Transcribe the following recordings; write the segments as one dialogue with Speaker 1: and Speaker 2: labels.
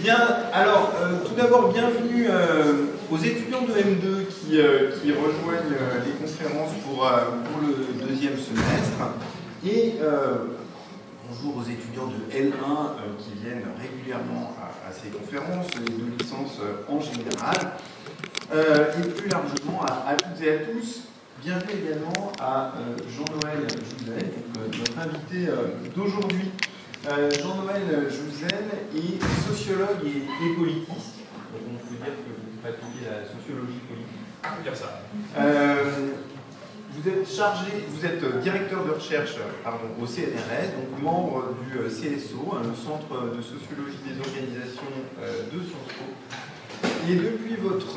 Speaker 1: Bien, alors, tout d'abord, bienvenue aux étudiants de M2 qui rejoignent les conférences pour le deuxième semestre. Et bonjour aux étudiants de L1 qui viennent régulièrement à ces conférences, les de licence en général. Et plus largement à toutes et à tous. Bienvenue également à Jean-Noël Jouzel, notre invité d'aujourd'hui. Jean-Noël Jouzel est sociologue et politiste. Donc on peut dire que vous pratiquez la sociologie politique.
Speaker 2: On peut dire ça.
Speaker 1: Vous êtes directeur de recherche au CNRS, donc membre du CSO, le Centre de sociologie des organisations de Sciences Po. Et depuis votre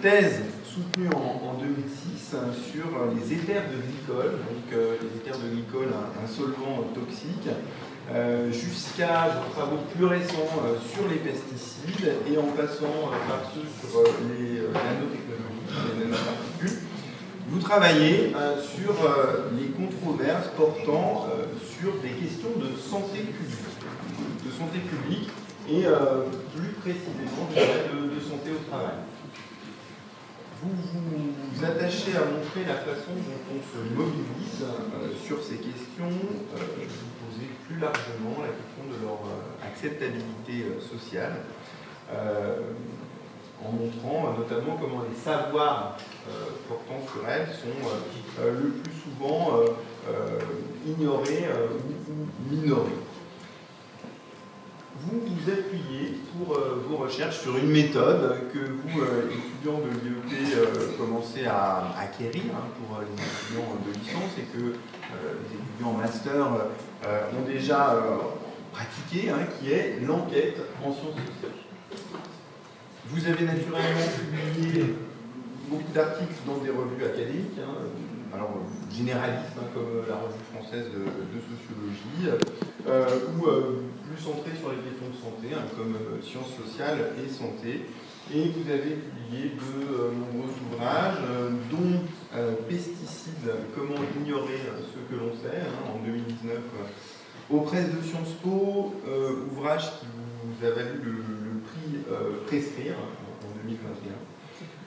Speaker 1: thèse soutenue en 2006 sur les éthers de glycol, donc les éthers de glycol, un solvant toxique, jusqu'à vos travaux plus récents sur les pesticides et en passant par ceux sur les nanotechnologies, les nanoparticules, vous travaillez sur les controverses portant sur des questions de santé publique et plus précisément de santé au travail. Vous vous attachez à montrer la façon dont on se mobilise sur ces questions. Vous posez plus largement la question de leur acceptabilité sociale, en montrant notamment comment les savoirs portant sur elles sont le plus souvent ignorés ou minorés. Vous vous appuyez pour vos recherches sur une méthode que vous, étudiants de l'IEP, commencez à acquérir pour les étudiants de licence et que les étudiants en master ont déjà pratiqué, qui est l'enquête en sciences sociales. Vous avez naturellement publié beaucoup d'articles dans des revues académiques, alors généralistes, comme la Revue française de sociologie, ou plus centrées sur les questions de santé, comme Sciences sociales et santé. Et vous avez publié de nombreux ouvrages, dont Pesticides, comment ignorer ce que l'on sait, en 2019, aux presses de Sciences Po, ouvrage qui vous a valu le prix Prescrire en 2021.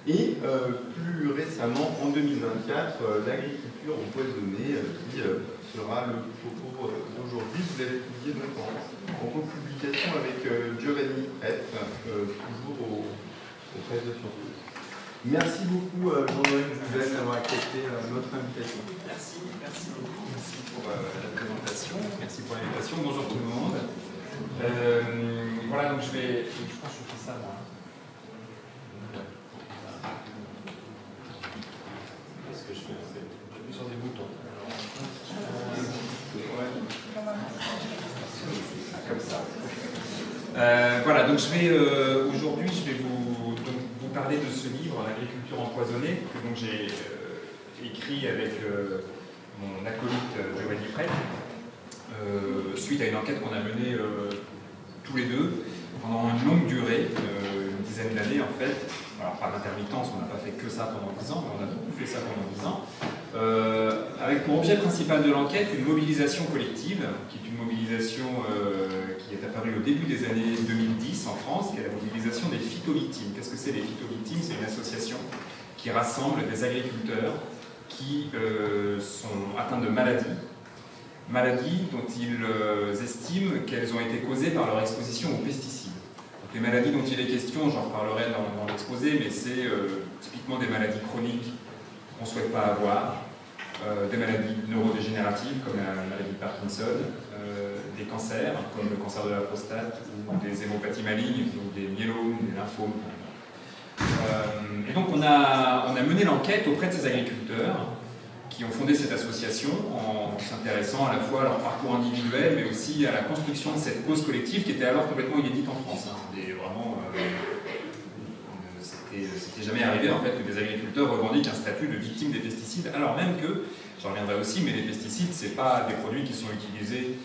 Speaker 1: Et plus récemment, en 2024, l'agriculture empoisonnée, qui sera le propos d'aujourd'hui. Vous l'avez publié donc en co-publication avec Giovanni Hett, toujours aux presses de Sciences Po. Merci beaucoup Jean-Noël Jouzel d'avoir accepté notre invitation.
Speaker 2: Merci beaucoup. Merci pour la présentation. Merci pour l'invitation. Bonjour tout le monde. Voilà, donc je pense que je fais ça là. Qu'est-ce que je fais? J'appuie sur des boutons. Comme ça. Voilà, donc aujourd'hui, je vais vous parler de ce livre, L'agriculture empoisonnée, que j'ai écrit avec mon acolyte Giovanni Hett, suite à une enquête qu'on a menée tous les deux pendant une longue durée, une dizaine d'années en fait. Alors par intermittence, on n'a pas fait que ça pendant 10 ans, mais on a beaucoup fait ça pendant 10 ans. Avec pour objet principal de l'enquête une mobilisation collective, qui est une mobilisation qui est apparue au début des années 2010 en France, qui est la mobilisation des phytovictimes. Qu'est-ce que c'est les phytovictimes? C'est une association qui rassemble des agriculteurs qui sont atteints de maladies dont ils estiment qu'elles ont été causées par leur exposition aux pesticides. Donc, les maladies dont il est question, j'en reparlerai dans l'exposé, mais c'est typiquement des maladies chroniques qu'on ne souhaite pas avoir, des maladies neurodégénératives comme la maladie de Parkinson, des cancers comme le cancer de la prostate ou des hémopathies malignes, donc des myélomes, des lymphomes. Et donc on a mené l'enquête auprès de ces agriculteurs qui ont fondé cette association en s'intéressant à la fois à leur parcours individuel mais aussi à la construction de cette cause collective qui était alors complètement inédite en France. C'était vraiment... c'était jamais arrivé en fait que des agriculteurs revendiquent un statut de victime des pesticides, alors même que, j'en reviendrai aussi, mais les pesticides, c'est pas des produits qui sont utilisés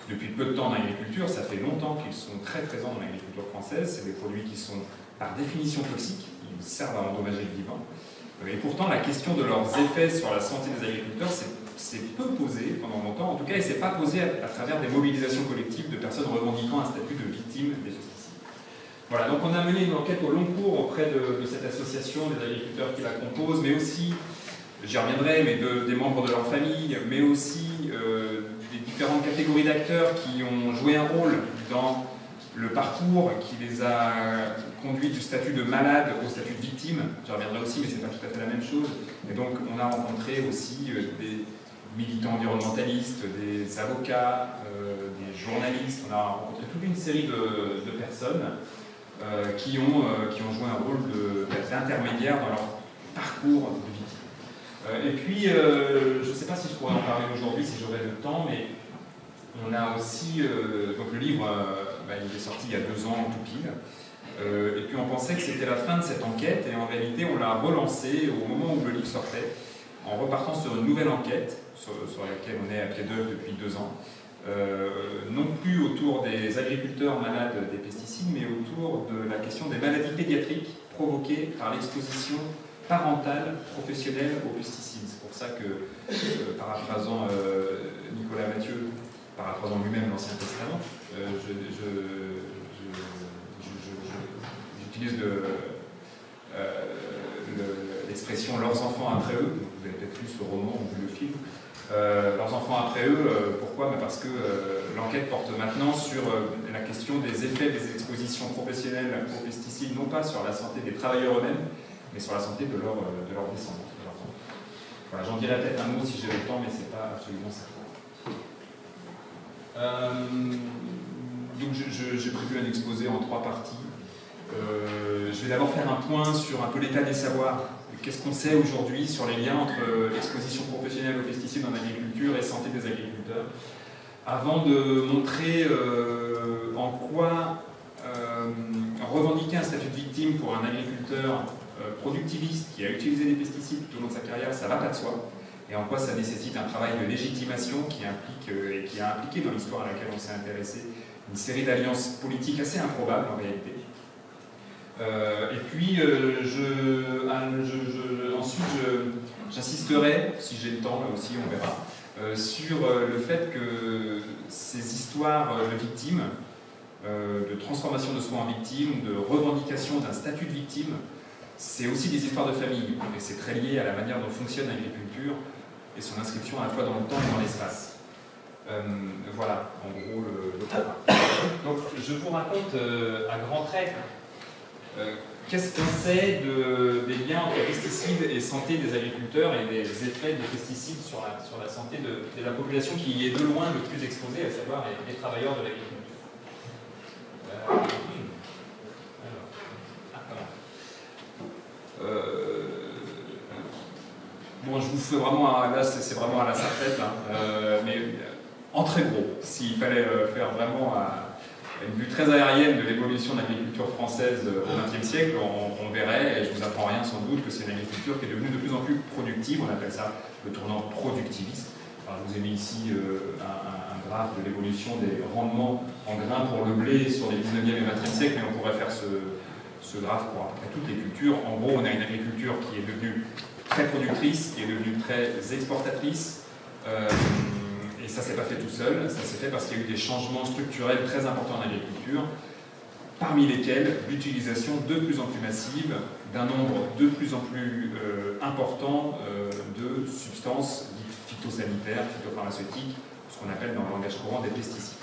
Speaker 2: depuis peu de temps dans l'agriculture, ça fait longtemps qu'ils sont très présents dans l'agriculture française, c'est des produits qui sont par définition toxiques, ils servent à endommager le vivant. Et pourtant, la question de leurs effets sur la santé des agriculteurs s'est peu posée pendant longtemps, en tout cas, et s'est pas posée à travers des mobilisations collectives de personnes revendiquant un statut de victime des pesticides. Voilà, donc on a mené une enquête au long cours auprès de cette association, des agriculteurs qui la composent, mais aussi, j'y reviendrai, mais des membres de leur famille, mais aussi des différentes catégories d'acteurs qui ont joué un rôle dans le parcours qui les a conduits du statut de malade au statut de victime. J'y reviendrai aussi, mais ce n'est pas tout à fait la même chose. Et donc on a rencontré aussi des militants environnementalistes, des avocats, des journalistes. On a rencontré toute une série de personnes qui ont joué un rôle d'intermédiaire dans leur parcours de victime. Et puis, je ne sais pas si je pourrais en parler aujourd'hui, si j'aurais le temps, mais on a aussi, donc le livre, il est sorti il y a 2 ans tout pile, et puis on pensait que c'était la fin de cette enquête, et en réalité on l'a relancé au moment où le livre sortait, en repartant sur une nouvelle enquête, sur laquelle on est à pied d'œuvre depuis 2 ans, non plus autour des agriculteurs malades des pesticides, mais autour de la question des maladies pédiatriques provoquées par l'exposition parentale professionnelle aux pesticides. C'est pour ça que, paraphrasant Nicolas Mathieu, paraphrasant lui-même l'Ancien Testament, j'utilise l'expression « leurs enfants après eux », vous avez peut-être lu ce roman ou vu le film. Leurs enfants après eux, pourquoi? Parce que l'enquête porte maintenant sur la question des effets des expositions professionnelles aux pesticides, non pas sur la santé des travailleurs eux-mêmes, mais sur la santé de leurs descendants. Voilà, j'en dirai peut-être un mot si j'ai le temps, mais ce n'est pas absolument certain. Donc j'ai prévu un exposé en 3 parties. Je vais d'abord faire un point sur un peu l'état des savoirs. Qu'est-ce qu'on sait aujourd'hui sur les liens entre exposition professionnelle aux pesticides en agriculture et santé des agriculteurs, avant de montrer en quoi revendiquer un statut de victime pour un agriculteur productiviste qui a utilisé des pesticides tout au long de sa carrière, ça ne va pas de soi, et en quoi ça nécessite un travail de légitimation qui implique et qui a impliqué dans l'histoire à laquelle on s'est intéressé une série d'alliances politiques assez improbables en réalité. Et puis, ensuite, j'insisterai, si j'ai le temps, là aussi, on verra, sur le fait que ces histoires de victimes, de transformation de soi en victime, de revendication d'un statut de victime, c'est aussi des histoires de famille, et c'est très lié à la manière dont fonctionne l'agriculture et son inscription à la fois dans le temps et dans l'espace. Voilà, en gros, le programme. Donc, je vous raconte à grands traits qu'est-ce qu'on sait des liens entre pesticides et santé des agriculteurs et des effets des pesticides sur la santé de la population qui est de loin le plus exposée, à savoir les travailleurs de l'agriculture. Bon, je vous fais vraiment, là c'est vraiment à la sartène, mais en très gros, s'il fallait faire vraiment une vue très aérienne de l'évolution de l'agriculture française au XXe siècle, on verrait, et je ne vous apprends rien sans doute, que c'est une agriculture qui est devenue de plus en plus productive, on appelle ça le tournant productiviste. Alors, je vous ai mis ici un graphe de l'évolution des rendements en grains pour le blé sur les 19e et 20e siècles, mais on pourrait faire ce graphe pour à peu près toutes les cultures. En gros, on a une agriculture qui est devenue très productrice, qui est devenue très exportatrice, et ça ne s'est pas fait tout seul, ça s'est fait parce qu'il y a eu des changements structurels très importants en agriculture, parmi lesquels l'utilisation de plus en plus massive d'un nombre de plus en plus important de substances dites phytosanitaires, phytopharmaceutiques, ce qu'on appelle dans le langage courant des pesticides.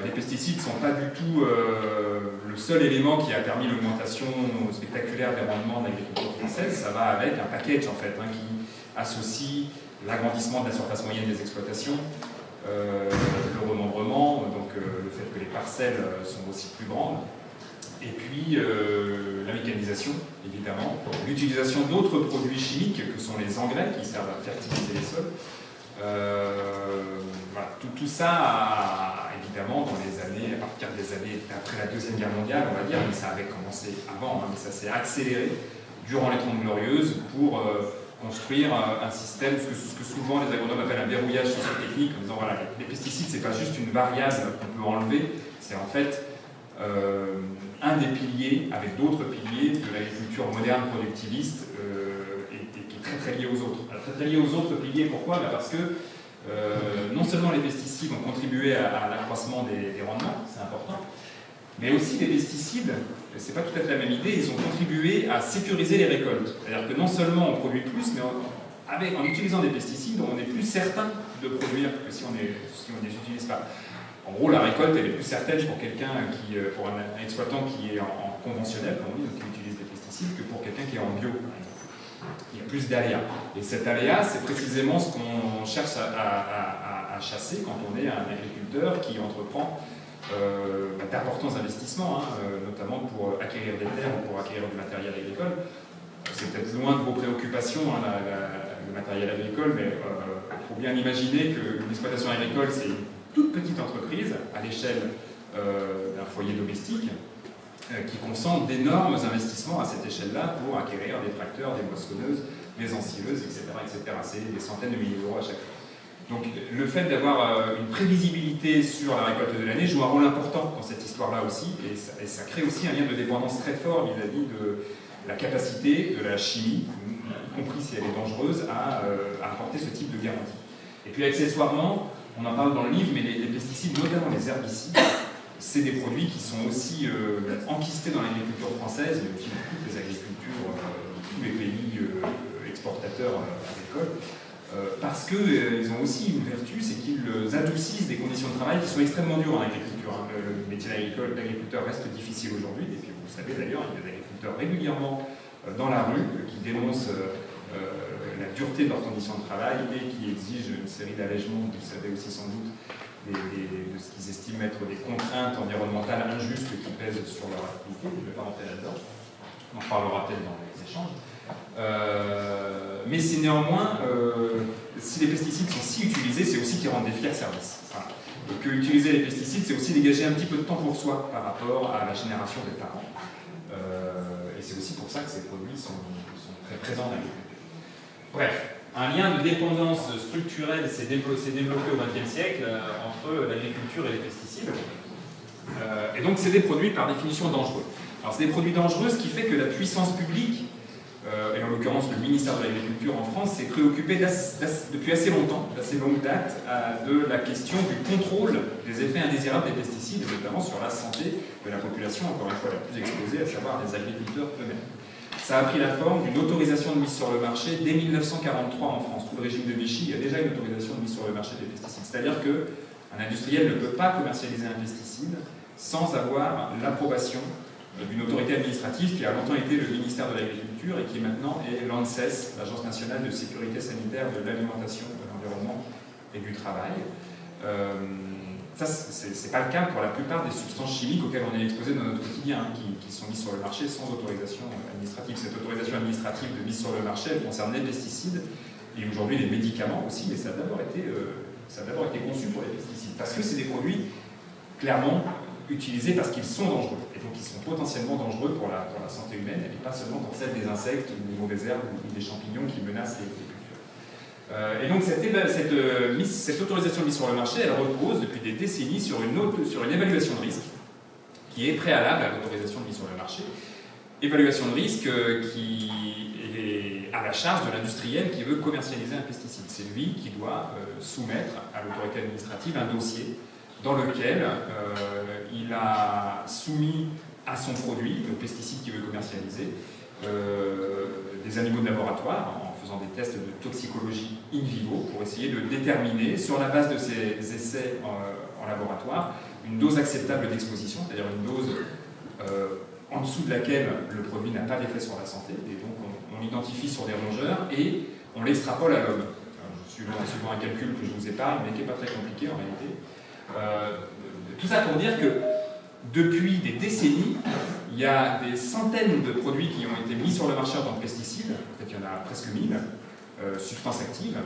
Speaker 2: Les pesticides ne sont pas du tout le seul élément qui a permis l'augmentation spectaculaire des rendements de l'agriculture française. Ça va avec un package en fait, qui associe l'agrandissement de la surface moyenne des exploitations, le remembrement, donc le fait que les parcelles sont aussi plus grandes, et puis la mécanisation, évidemment, l'utilisation d'autres produits chimiques que sont les engrais qui servent à fertiliser les sols. Voilà, tout ça, évidemment, dans les années, à partir des années après la Deuxième Guerre mondiale, on va dire, mais ça avait commencé avant, mais ça s'est accéléré durant les Trente Glorieuses pour construire un système, ce que souvent les agronomes appellent un verrouillage socio-technique, en disant voilà, les pesticides, c'est pas juste une variable qu'on peut enlever, c'est en fait un des piliers, avec d'autres piliers, de l'agriculture moderne productiviste et qui est très très lié aux autres. Alors, très très lié aux autres piliers, pourquoi? Parce que non seulement les pesticides ont contribué à l'accroissement des rendements, c'est important, Mais aussi les pesticides, c'est pas tout à fait la même idée, ils ont contribué à sécuriser les récoltes. C'est-à-dire que non seulement on produit plus, mais en utilisant des pesticides, on est plus certain de produire que si on ne les utilise pas. En gros, la récolte, elle est plus certaine pour quelqu'un pour un exploitant qui est en conventionnel, comme on dit, donc qui utilise des pesticides, que pour quelqu'un qui est en bio. Il y a plus d'aléas. Et cet aléa, c'est précisément ce qu'on cherche à chasser quand on est un agriculteur qui entreprend d'importants investissements, notamment pour acquérir des terres ou pour acquérir du matériel agricole. C'est peut-être loin de vos préoccupations, le matériel agricole, mais il faut bien imaginer qu'une exploitation agricole, c'est une toute petite entreprise à l'échelle d'un foyer domestique qui consent d'énormes investissements à cette échelle-là pour acquérir des tracteurs, des moissonneuses, des ensileuses, etc. C'est des centaines de milliers d'euros à chaque fois. Donc le fait d'avoir une prévisibilité sur la récolte de l'année joue un rôle important dans cette histoire-là aussi, et ça crée aussi un lien de dépendance très fort vis-à-vis de la capacité de la chimie, y compris si elle est dangereuse, à apporter ce type de garantie. Et puis accessoirement, on en parle dans le livre, mais les pesticides, notamment les herbicides, c'est des produits qui sont aussi enquistés dans l'agriculture française, mais aussi dans toutes les agricultures, tous les pays exportateurs agricoles, parce qu'ils ont aussi une vertu, c'est qu'ils adoucissent des conditions de travail qui sont extrêmement dures en agriculture. Le métier d'agriculteur reste difficile aujourd'hui, et puis vous le savez d'ailleurs, il y a des agriculteurs régulièrement dans la rue qui dénoncent la dureté de leurs conditions de travail et qui exigent une série d'allègements, vous le savez aussi sans doute, de ce qu'ils estiment être des contraintes environnementales injustes qui pèsent sur leur activité. Je ne vais pas rentrer là-dedans. On en parlera peut-être dans les échanges. Mais c'est néanmoins, si les pesticides sont si utilisés, c'est aussi qu'ils rendent des fiers services. Voilà. Et que utiliser les pesticides, c'est aussi dégager un petit peu de temps pour soi par rapport à la génération des parents. Et c'est aussi pour ça que ces produits sont très présents dans l'agriculture. Bref, un lien de dépendance structurelle s'est développé au XXe siècle entre l'agriculture et les pesticides. Et donc c'est des produits par définition dangereux. Alors c'est des produits dangereux, ce qui fait que la puissance publique, et en l'occurrence le ministère de l'Agriculture en France, s'est préoccupé depuis assez longtemps, d'assez longue date, de la question du contrôle des effets indésirables des pesticides, et notamment sur la santé de la population, encore une fois la plus exposée, à savoir les agriculteurs eux-mêmes. Ça a pris la forme d'une autorisation de mise sur le marché dès 1943 en France. Sous le régime de Vichy, il y a déjà une autorisation de mise sur le marché des pesticides. C'est-à-dire qu'un industriel ne peut pas commercialiser un pesticide sans avoir l'approbation d'une autorité administrative qui a longtemps été le ministère de l'Agriculture et qui maintenant est l'ANSES, l'Agence nationale de sécurité sanitaire de l'alimentation, de l'environnement et du travail. Ça, c'est pas le cas pour la plupart des substances chimiques auxquelles on est exposé dans notre quotidien, qui sont mises sur le marché sans autorisation administrative. Cette autorisation administrative de mise sur le marché, elle concerne les pesticides et aujourd'hui les médicaments aussi, mais ça a d'abord été conçu pour les pesticides, parce que c'est des produits clairement utilisés parce qu'ils sont dangereux, et donc ils sont potentiellement dangereux pour la santé humaine, et pas seulement pour celle des insectes, ou des mauvaises herbes, ou des champignons qui menacent les cultures. Et donc cette autorisation de mise sur le marché, elle repose depuis des décennies sur une évaluation de risque, qui est préalable à l'autorisation de mise sur le marché. Évaluation de risque qui est à la charge de l'industriel qui veut commercialiser un pesticide. C'est lui qui doit soumettre à l'autorité administrative un dossier dans lequel il a soumis à son produit, le pesticide qu'il veut commercialiser, des animaux de laboratoire, en faisant des tests de toxicologie in vivo, pour essayer de déterminer, sur la base de ces essais en laboratoire, une dose acceptable d'exposition, c'est-à-dire une dose en dessous de laquelle le produit n'a pas d'effet sur la santé, et donc on l'identifie sur des rongeurs et on l'extrapole à l'homme. Suivant un calcul que je vous épargne, mais qui n'est pas très compliqué en réalité. Tout ça pour dire que depuis des décennies, il y a des centaines de produits qui ont été mis sur le marché en tant que pesticides, peut-être qu'il y en a presque 1000, substances actives,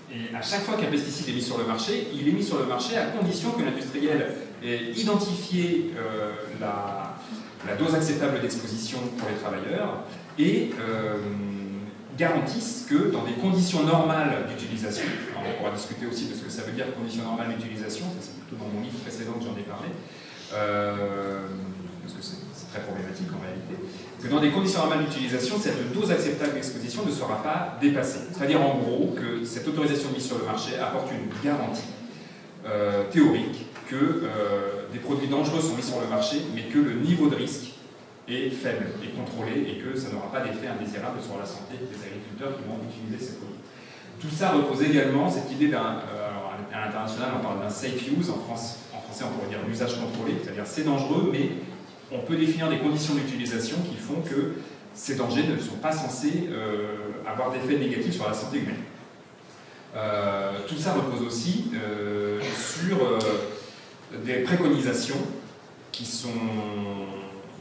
Speaker 2: et à chaque fois qu'un pesticide est mis sur le marché, il est mis sur le marché à condition que l'industriel ait identifié la dose acceptable d'exposition pour les travailleurs et garantissent que dans des conditions normales d'utilisation, on pourra discuter aussi de ce que ça veut dire conditions normales d'utilisation, c'est plutôt dans mon livre précédent que j'en ai parlé, parce que c'est très problématique en réalité, que dans des conditions normales d'utilisation, cette dose acceptable d'exposition ne sera pas dépassée. C'est-à-dire en gros que cette autorisation de mise sur le marché apporte une garantie théorique que des produits dangereux sont mis sur le marché, mais que le niveau de risque est faible et contrôlé, et que ça n'aura pas d'effet indésirable sur la santé des agriculteurs qui vont utiliser ces produits. Tout ça repose également, cette idée à l'international, on parle d'un safe use, en français on pourrait dire l'usage contrôlé, c'est-à-dire c'est dangereux, mais on peut définir des conditions d'utilisation qui font que ces dangers ne sont pas censés avoir d'effets négatifs sur la santé humaine. Tout ça repose aussi sur des préconisations qui sont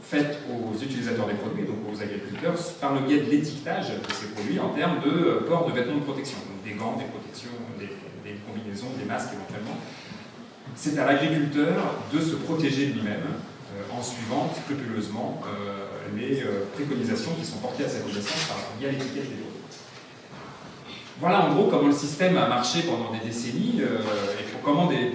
Speaker 2: faites aux utilisateurs des produits, donc aux agriculteurs, par le biais de l'étiquetage de ces produits en termes de port de vêtements de protection, donc des gants, des protections, des combinaisons, des masques éventuellement. C'est à l'agriculteur de se protéger lui-même en suivant scrupuleusement les préconisations qui sont portées à sa connaissance via l'étiquette des produits. Voilà en gros comment le système a marché pendant des décennies et comment des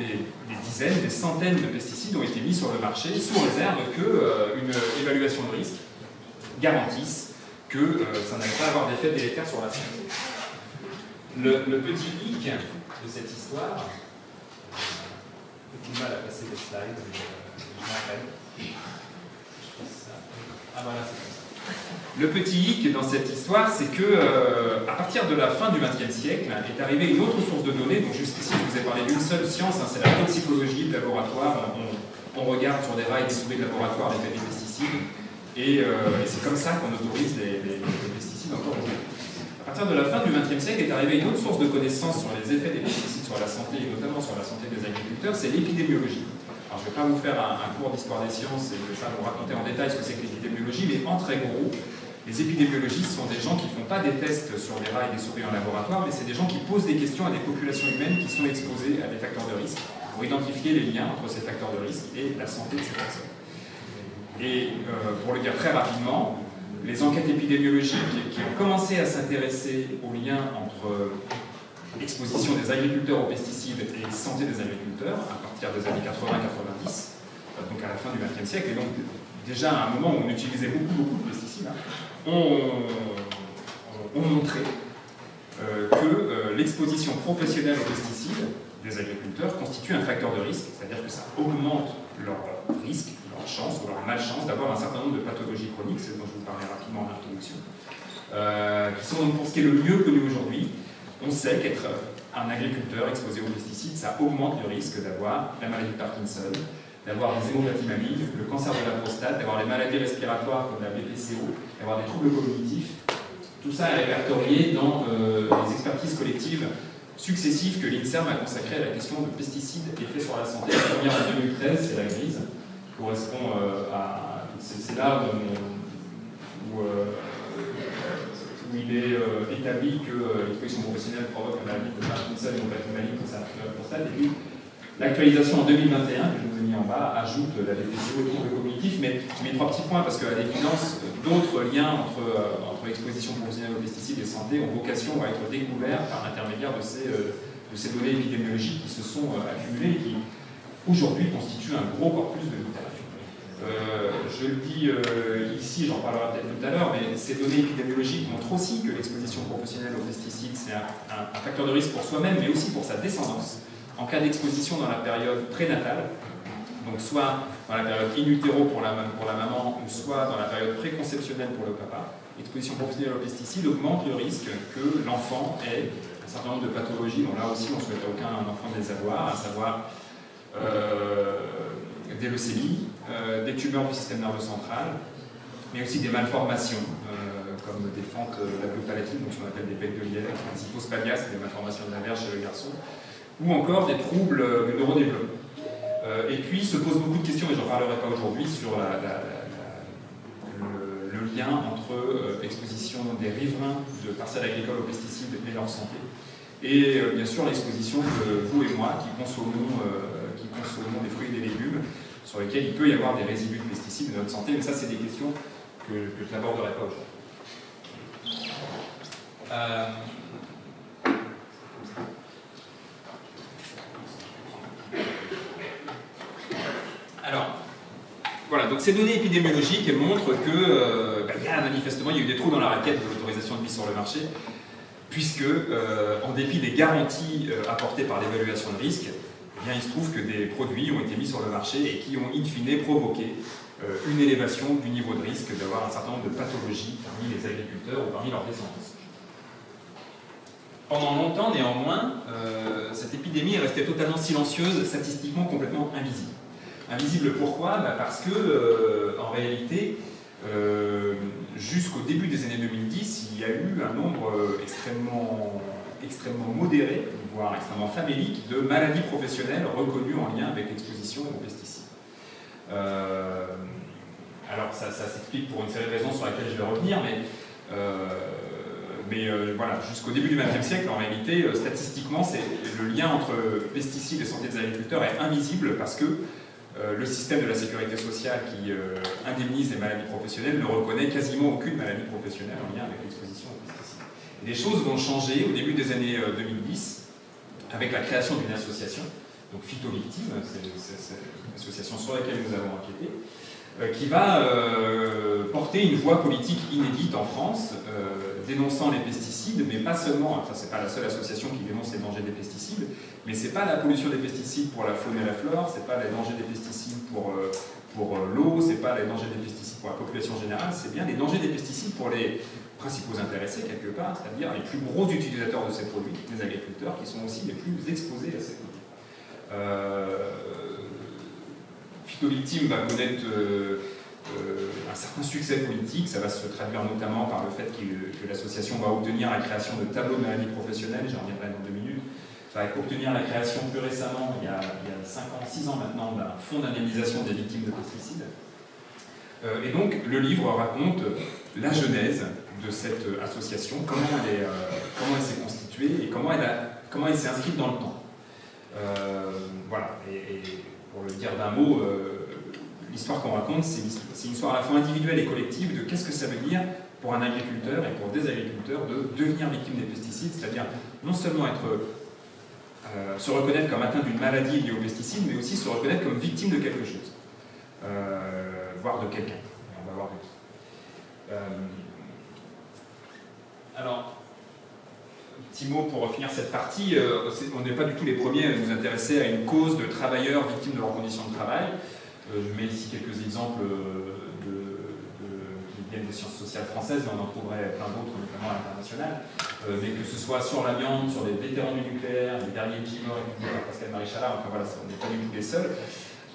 Speaker 2: dizaines, des centaines de pesticides ont été mis sur le marché sous réserve qu'une évaluation de risque garantisse que ça n'allait pas avoir d'effet délétère sur la santé. Le petit hic de cette histoire, j'ai du mal à passer les slides, mais je m'appelle. Ah voilà, c'est comme ça. Le petit hic dans cette histoire, c'est que à partir de la fin du XXe siècle est arrivée une autre source de données. Donc jusqu'ici, je vous ai parlé d'une seule science, c'est la toxicologie de laboratoire. On regarde sur des rats et des souris de laboratoire l'effet des pesticides, et c'est comme ça qu'on autorise les pesticides encore aujourd'hui. À partir de la fin du XXe siècle est arrivée une autre source de connaissances sur les effets des pesticides sur la santé, et notamment sur la santé des agriculteurs, c'est l'épidémiologie. Alors je ne vais pas vous faire un cours d'histoire des sciences et je vais pas vous raconter en détail ce que c'est que l'épidémiologie, mais en très gros, les épidémiologistes sont des gens qui ne font pas des tests sur des rats et des souris en laboratoire, mais c'est des gens qui posent des questions à des populations humaines qui sont exposées à des facteurs de risque pour identifier les liens entre ces facteurs de risque et la santé de ces personnes. Et pour le dire très rapidement, les enquêtes épidémiologiques qui ont commencé à s'intéresser aux liens entre exposition des agriculteurs aux pesticides et santé des agriculteurs à partir des années 80-90, donc à la fin du XXe siècle, et donc déjà à un moment où on utilisait beaucoup de pesticides, ont montré que l'exposition professionnelle aux pesticides des agriculteurs constitue un facteur de risque, c'est-à-dire que ça augmente leur risque, leur chance ou leur malchance d'avoir un certain nombre de pathologies chroniques, c'est dont je vous parlais rapidement en introduction, qui sont donc pour ce qui est le mieux connu aujourd'hui. On sait qu'être un agriculteur exposé aux pesticides, ça augmente le risque d'avoir la maladie de Parkinson, d'avoir des hémopathies malignes, le cancer de la prostate, d'avoir les maladies respiratoires comme la BPCO, d'avoir des troubles cognitifs. Tout ça est répertorié dans les expertises collectives successives que l'INSERM a consacrées à la question de pesticides et effets sur la santé. La première en 2013, c'est la grise, qui correspond à... C'est là où il est établi que l'exposition professionnelle provoque une maladie de Parkinson et une maladie maligne comme ça la prostate. Et puis, l'actualisation en 2021, que je vous ai mis en bas, ajoute la BPCO et le trouble cognitif, mais je mets 3 petits points parce qu'à l'évidence, d'autres liens entre exposition professionnelle aux pesticides et santé ont vocation à être découverts par l'intermédiaire de ces données épidémiologiques qui se sont accumulées et qui, aujourd'hui, constituent un gros corpus de littérature. Je le dis ici, j'en parlerai peut-être tout à l'heure, mais ces données épidémiologiques montrent aussi que l'exposition professionnelle aux pesticides, c'est un facteur de risque pour soi-même, mais aussi pour sa descendance. En cas d'exposition dans la période prénatale, donc soit dans la période in utero pour la maman, ou soit dans la période préconceptionnelle pour le papa, l'exposition professionnelle aux pesticides augmente le risque que l'enfant ait un certain nombre de pathologies, dont là aussi on ne souhaite à aucun enfant de les avoir, à savoir des leucémies, des tumeurs du système nerveux central, mais aussi des malformations, comme des fentes labiopalatines, donc ce qu'on appelle des becs de lièvre, des hypospadias, des malformations de la verge chez le garçon, ou encore des troubles du neurodéveloppement. Et puis se posent beaucoup de questions, et j'en parlerai pas aujourd'hui, sur le lien entre exposition des riverains de parcelles agricoles aux pesticides et leur santé, et bien sûr l'exposition de vous et moi qui consommons des fruits et des légumes sur lesquels il peut y avoir des résidus de pesticides de notre santé, mais ça c'est des questions que je n'aborderai pas aujourd'hui. Alors, voilà, donc ces données épidémiologiques montrent que manifestement il y a eu des trous dans la raquette de l'autorisation de mise sur le marché, puisque en dépit des garanties apportées par l'évaluation de risque, bien, il se trouve que des produits ont été mis sur le marché et qui ont in fine provoqué une élévation du niveau de risque d'avoir un certain nombre de pathologies parmi les agriculteurs ou parmi leurs descendants. Pendant longtemps, néanmoins, cette épidémie est restée totalement silencieuse, statistiquement complètement invisible. Invisible pourquoi? Parce que, en réalité, jusqu'au début des années 2010, il y a eu un nombre extrêmement modéré, voire extrêmement famélique, de maladies professionnelles reconnues en lien avec l'exposition aux pesticides. Alors ça s'explique pour une série de raisons sur lesquelles je vais revenir, mais voilà, jusqu'au début du XXe siècle, en réalité, statistiquement, le lien entre pesticides et santé des agriculteurs est invisible parce que le système de la sécurité sociale qui indemnise les maladies professionnelles ne reconnaît quasiment aucune maladie professionnelle en lien avec l'exposition aux pesticides. Et les choses vont changer au début des années 2010 avec la création d'une association, donc Phytovictime, c'est une association sur laquelle nous avons enquêté, qui va porter une voix politique inédite en France, dénonçant les pesticides, mais pas seulement, enfin c'est pas la seule association qui dénonce les dangers des pesticides, mais c'est pas la pollution des pesticides pour la faune et la flore, c'est pas les dangers des pesticides pour l'eau, c'est pas les dangers des pesticides pour la population générale, c'est bien les dangers des pesticides pour les principaux intéressés quelque part, c'est-à-dire les plus gros utilisateurs de ces produits, les agriculteurs, qui sont aussi les plus exposés à ces produits. Phytovictime va connaître un certain succès politique, ça va se traduire notamment par le fait que l'association va obtenir la création de tableaux de maladies professionnelles, j'en reviendrai dans 2 minutes, ça va obtenir la création plus récemment, il y a 5 ans, 6 ans maintenant, d'un fonds d'indemnisation des victimes de pesticides. Et donc le livre raconte la genèse de cette association, comment elle s'est constituée et comment elle s'est inscrite dans le temps. Voilà, et pour le dire d'un mot, l'histoire qu'on raconte, c'est une histoire à la fois individuelle et collective de qu'est-ce que ça veut dire pour un agriculteur et pour des agriculteurs de devenir victime des pesticides, c'est-à-dire non seulement se reconnaître comme atteint d'une maladie liée aux pesticides, mais aussi se reconnaître comme victime de quelque chose, voire de quelqu'un. On va voir de qui. Alors, petit mot pour finir cette partie, on n'est pas du tout les premiers à nous intéresser à une cause de travailleurs victimes de leurs conditions de travail. Je mets ici quelques exemples qui viennent des sciences sociales françaises, mais on en trouverait plein d'autres, notamment à l'international. Mais que ce soit sur l'amiante, sur les vétérans du nucléaire, les derniers Jimor étudiés par Pascal Maréchal, enfin voilà, on n'est pas du tout les seuls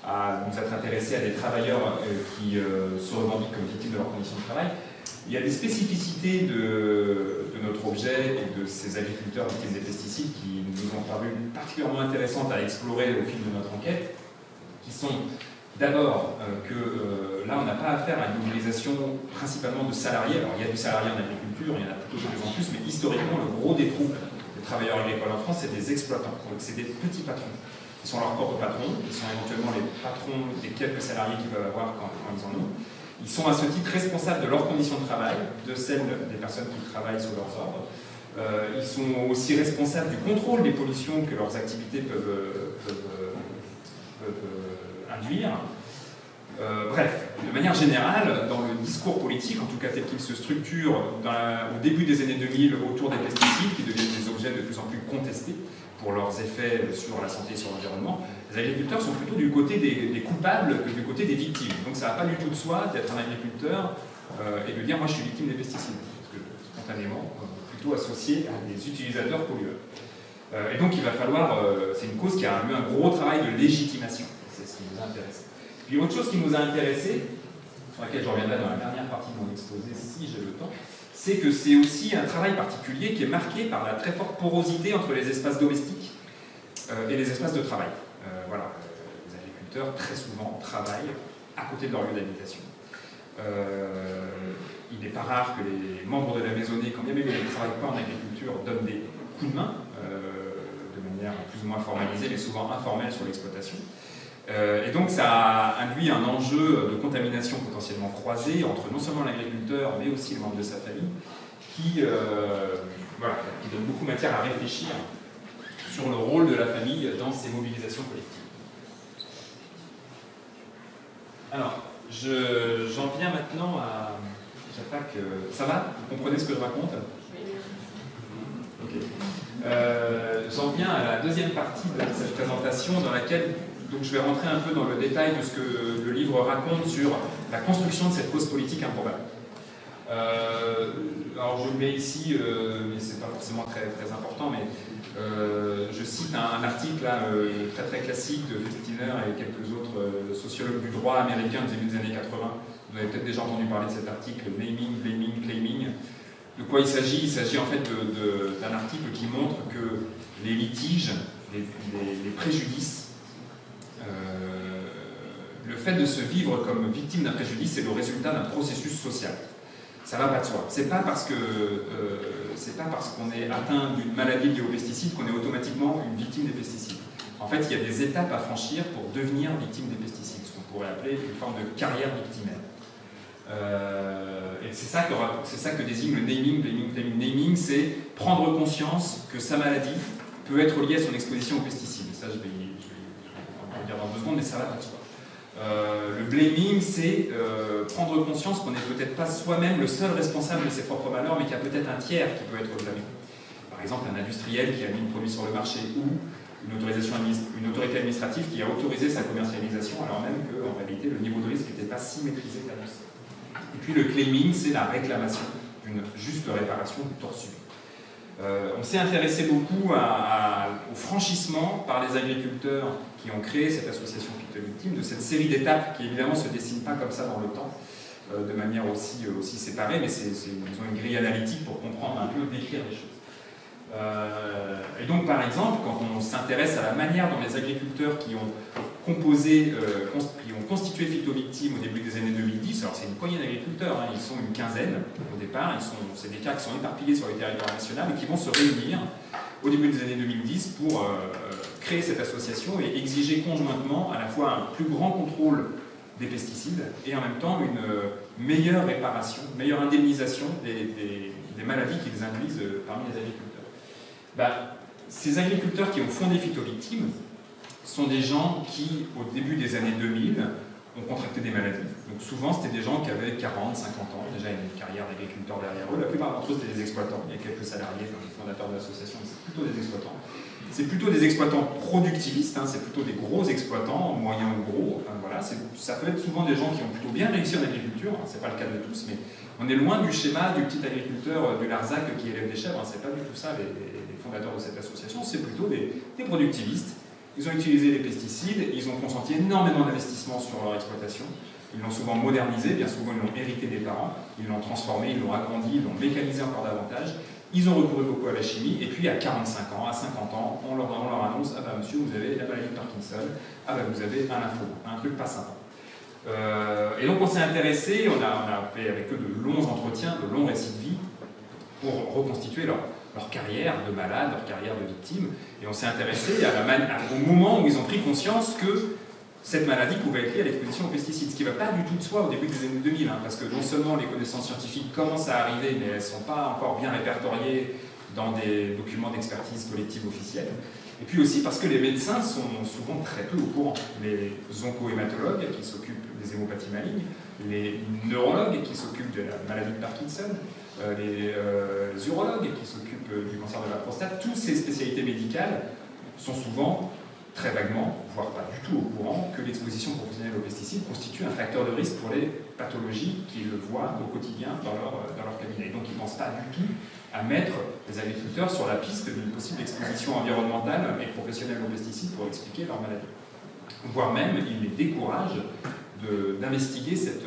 Speaker 2: à nous être intéressés à des travailleurs qui se revendiquent comme victimes de leurs conditions de travail. Il y a des spécificités de notre objet et de ces agriculteurs victimes des pesticides qui nous ont paru particulièrement intéressantes à explorer au fil de notre enquête, qui sont d'abord que là on n'a pas affaire à une mobilisation principalement de salariés. Alors il y a du salarié en agriculture, il y en a plutôt de plus en plus, mais historiquement le gros des troupes des travailleurs agricoles en France c'est des exploitants, donc c'est des petits patrons. Ils sont leurs propres patrons, ils sont éventuellement les patrons des quelques salariés qu'ils peuvent avoir quand ils en ont. Ils sont à ce titre responsables de leurs conditions de travail, de celles des personnes qui travaillent sous leurs ordres. Ils sont aussi responsables du contrôle des pollutions que leurs activités peuvent induire. Bref, de manière générale, dans le discours politique, en tout cas tel qu'il se structure au début des années 2000 autour des pesticides, qui deviennent des objets de plus en plus contestés pour leurs effets sur la santé et sur l'environnement, les agriculteurs sont plutôt du côté des coupables que du côté des victimes. Donc ça va pas du tout de soi d'être un agriculteur et de dire « moi je suis victime des pesticides », parce que spontanément, plutôt associé à des utilisateurs pollueurs. Et donc il va falloir, c'est une cause qui a eu un gros travail de légitimation, c'est ce qui nous a intéressé. Puis autre chose qui nous a intéressé, sur laquelle je reviendrai dans la dernière partie de mon exposé si j'ai le temps, c'est que c'est aussi un travail particulier qui est marqué par la très forte porosité entre les espaces domestiques et les espaces de travail. Voilà, les agriculteurs très souvent travaillent à côté de leur lieu d'habitation. Il n'est pas rare que les membres de la maisonnée, quand bien même ils ne travaillent pas en agriculture, donnent des coups de main de manière plus ou moins formalisée, mais souvent informelle sur l'exploitation. Et donc ça induit un enjeu de contamination potentiellement croisée entre non seulement l'agriculteur, mais aussi les membres de sa famille, qui donne beaucoup de matière à réfléchir sur le rôle de la famille dans ces mobilisations collectives. Alors, j'en viens maintenant à... J'attaque... Ça va? Vous comprenez ce que je raconte? Ok. J'en viens à la deuxième partie de cette présentation dans laquelle donc, je vais rentrer un peu dans le détail de ce que le livre raconte sur la construction de cette cause politique improbable. Alors je le mets ici, mais c'est pas forcément très important, mais je cite un article là, très classique de Fettiner et quelques autres sociologues du droit américain du début des années 80. Vous avez peut-être déjà entendu parler de cet article, Naming, Blaming, Claiming. De quoi il s'agit? Il s'agit en fait d'un article qui montre que les litiges, les préjudices, le fait de se vivre comme victime d'un préjudice, c'est le résultat d'un processus social. Ça ne va pas de soi. C'est pas parce qu'on est atteint d'une maladie liée aux pesticides qu'on est automatiquement une victime des pesticides. En fait, il y a des étapes à franchir pour devenir victime des pesticides, ce qu'on pourrait appeler une forme de carrière victimaire. Et c'est ça que désigne le naming, blaming, claiming. Naming, c'est prendre conscience que sa maladie peut être liée à son exposition aux pesticides. Ça, je vais en dire dans 2 secondes, mais ça va pas de soi. Le blaming, c'est prendre conscience qu'on n'est peut-être pas soi-même le seul responsable de ses propres malheurs, mais qu'il y a peut-être un tiers qui peut être blâmé. Par exemple, un industriel qui a mis un produit sur le marché ou une autorité administrative qui a autorisé sa commercialisation, alors même qu'en réalité, le niveau de risque n'était pas si maîtrisé qu'avance. Et puis le claiming, c'est la réclamation d'une juste réparation du tort subi. On s'est intéressé beaucoup au franchissement par les agriculteurs qui ont créé cette association Pictet Victimes, de cette série d'étapes qui évidemment ne se dessinent pas comme ça dans le temps, de manière aussi séparée, mais ils ont une grille analytique pour comprendre un peu, décrire les choses. Et donc par exemple, quand on s'intéresse à la manière dont les agriculteurs qui ont constitué Pictet Victimes au début des années 2010, alors c'est une poignée d'agriculteurs, hein, ils sont une quinzaine au départ, c'est des cas qui sont éparpillés sur le territoire national et qui vont se réunir au début des années 2010 pour créer cette association et exiger conjointement à la fois un plus grand contrôle des pesticides et en même temps une meilleure réparation, une meilleure indemnisation des maladies qu'ils induisent parmi les agriculteurs. Ces agriculteurs qui ont fondé Pictet Victimes sont des gens qui, au début des années 2000, ont contracté des maladies. Donc souvent, c'était des gens qui avaient 40, 50 ans, déjà une carrière d'agriculteur derrière eux. La plupart d'entre eux, c'était des exploitants. Il y a quelques salariés, les fondateurs de l'association, mais c'est plutôt des exploitants. C'est plutôt des exploitants productivistes, hein, c'est plutôt des gros exploitants, moyens ou gros. Enfin, voilà, ça peut être souvent des gens qui ont plutôt bien réussi en agriculture, hein, c'est pas le cas de tous, mais on est loin du schéma du petit agriculteur du Larzac qui élève des chèvres, hein, c'est pas du tout ça les fondateurs de cette association, c'est plutôt des productivistes. Ils ont utilisé les pesticides, ils ont consenti énormément d'investissements sur leur exploitation, ils l'ont souvent modernisé, bien souvent ils l'ont hérité des parents, ils l'ont transformé, ils l'ont agrandi, ils l'ont mécanisé encore davantage, ils ont recouru beaucoup à la chimie, et puis à 45 ans, à 50 ans, on leur annonce « Ah bah monsieur, vous avez la maladie de Parkinson, ah bah vous avez un lymphome, un truc pas sympa ». Et donc on s'est intéressé, on a fait avec eux de longs entretiens, de longs récits de vie, pour reconstituer leur carrière de malade, leur carrière de victime, et on s'est intéressé au moment où ils ont pris conscience que cette maladie pouvait être liée à l'exposition aux pesticides, ce qui ne va pas du tout de soi au début des années 2000, hein, parce que non seulement les connaissances scientifiques commencent à arriver, mais elles ne sont pas encore bien répertoriées dans des documents d'expertise collective officiels, et puis aussi parce que les médecins sont souvent très peu au courant. Les oncohématologues qui s'occupent des hémopathies malignes, les neurologues qui s'occupent de la maladie de Parkinson, les urologues qui s'occupent du cancer de la prostate, toutes ces spécialités médicales sont souvent très vaguement, voire pas du tout au courant, que l'exposition professionnelle aux pesticides constitue un facteur de risque pour les pathologies qu'ils voient au quotidien dans leur cabinet. Donc ils ne pensent pas du tout à mettre les agriculteurs sur la piste d'une possible exposition environnementale et professionnelle aux pesticides pour expliquer leur maladie. Voire même, ils les découragent d'investiguer cette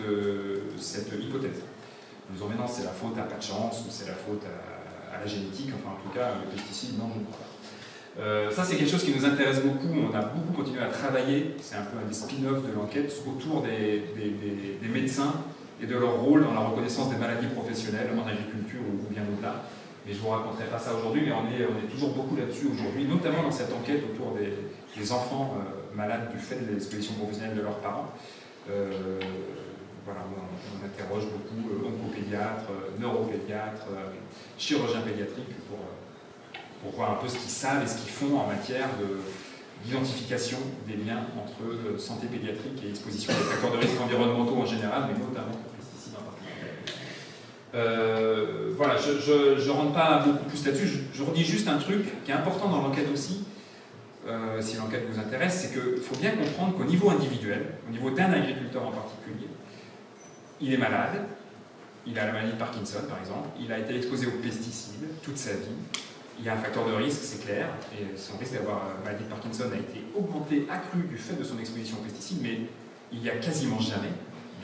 Speaker 2: hypothèse. Ils disent, mais non, c'est la faute à pas de chance, ou c'est la faute à la génétique, enfin en tout cas, le pesticide, non, je ne crois pas. Ça, c'est quelque chose qui nous intéresse beaucoup. On a beaucoup continué à travailler, c'est un peu un des spin-offs de l'enquête, autour des médecins et de leur rôle dans la reconnaissance des maladies professionnelles en agriculture ou bien au-delà. Mais je ne vous raconterai pas ça aujourd'hui, mais on est toujours beaucoup là-dessus aujourd'hui, notamment dans cette enquête autour des enfants malades du fait de l'exposition professionnelle de leurs parents. Voilà, on interroge beaucoup oncopédiatres, neuropédiatres, chirurgiens pédiatriques pour voir un peu ce qu'ils savent et ce qu'ils font en matière d'identification des liens entre santé pédiatrique et exposition des facteurs de risque environnementaux en général, mais notamment aux pesticides en particulier. Voilà, je ne rentre pas beaucoup plus là-dessus, je redis juste un truc qui est important dans l'enquête aussi, si l'enquête vous intéresse, c'est qu'il faut bien comprendre qu'au niveau individuel, au niveau d'un agriculteur en particulier, il est malade, il a la maladie de Parkinson par exemple, il a été exposé aux pesticides toute sa vie, il y a un facteur de risque, c'est clair, et son risque d'avoir la maladie de Parkinson a été augmenté, accru du fait de son exposition aux pesticides, mais il n'y a quasiment jamais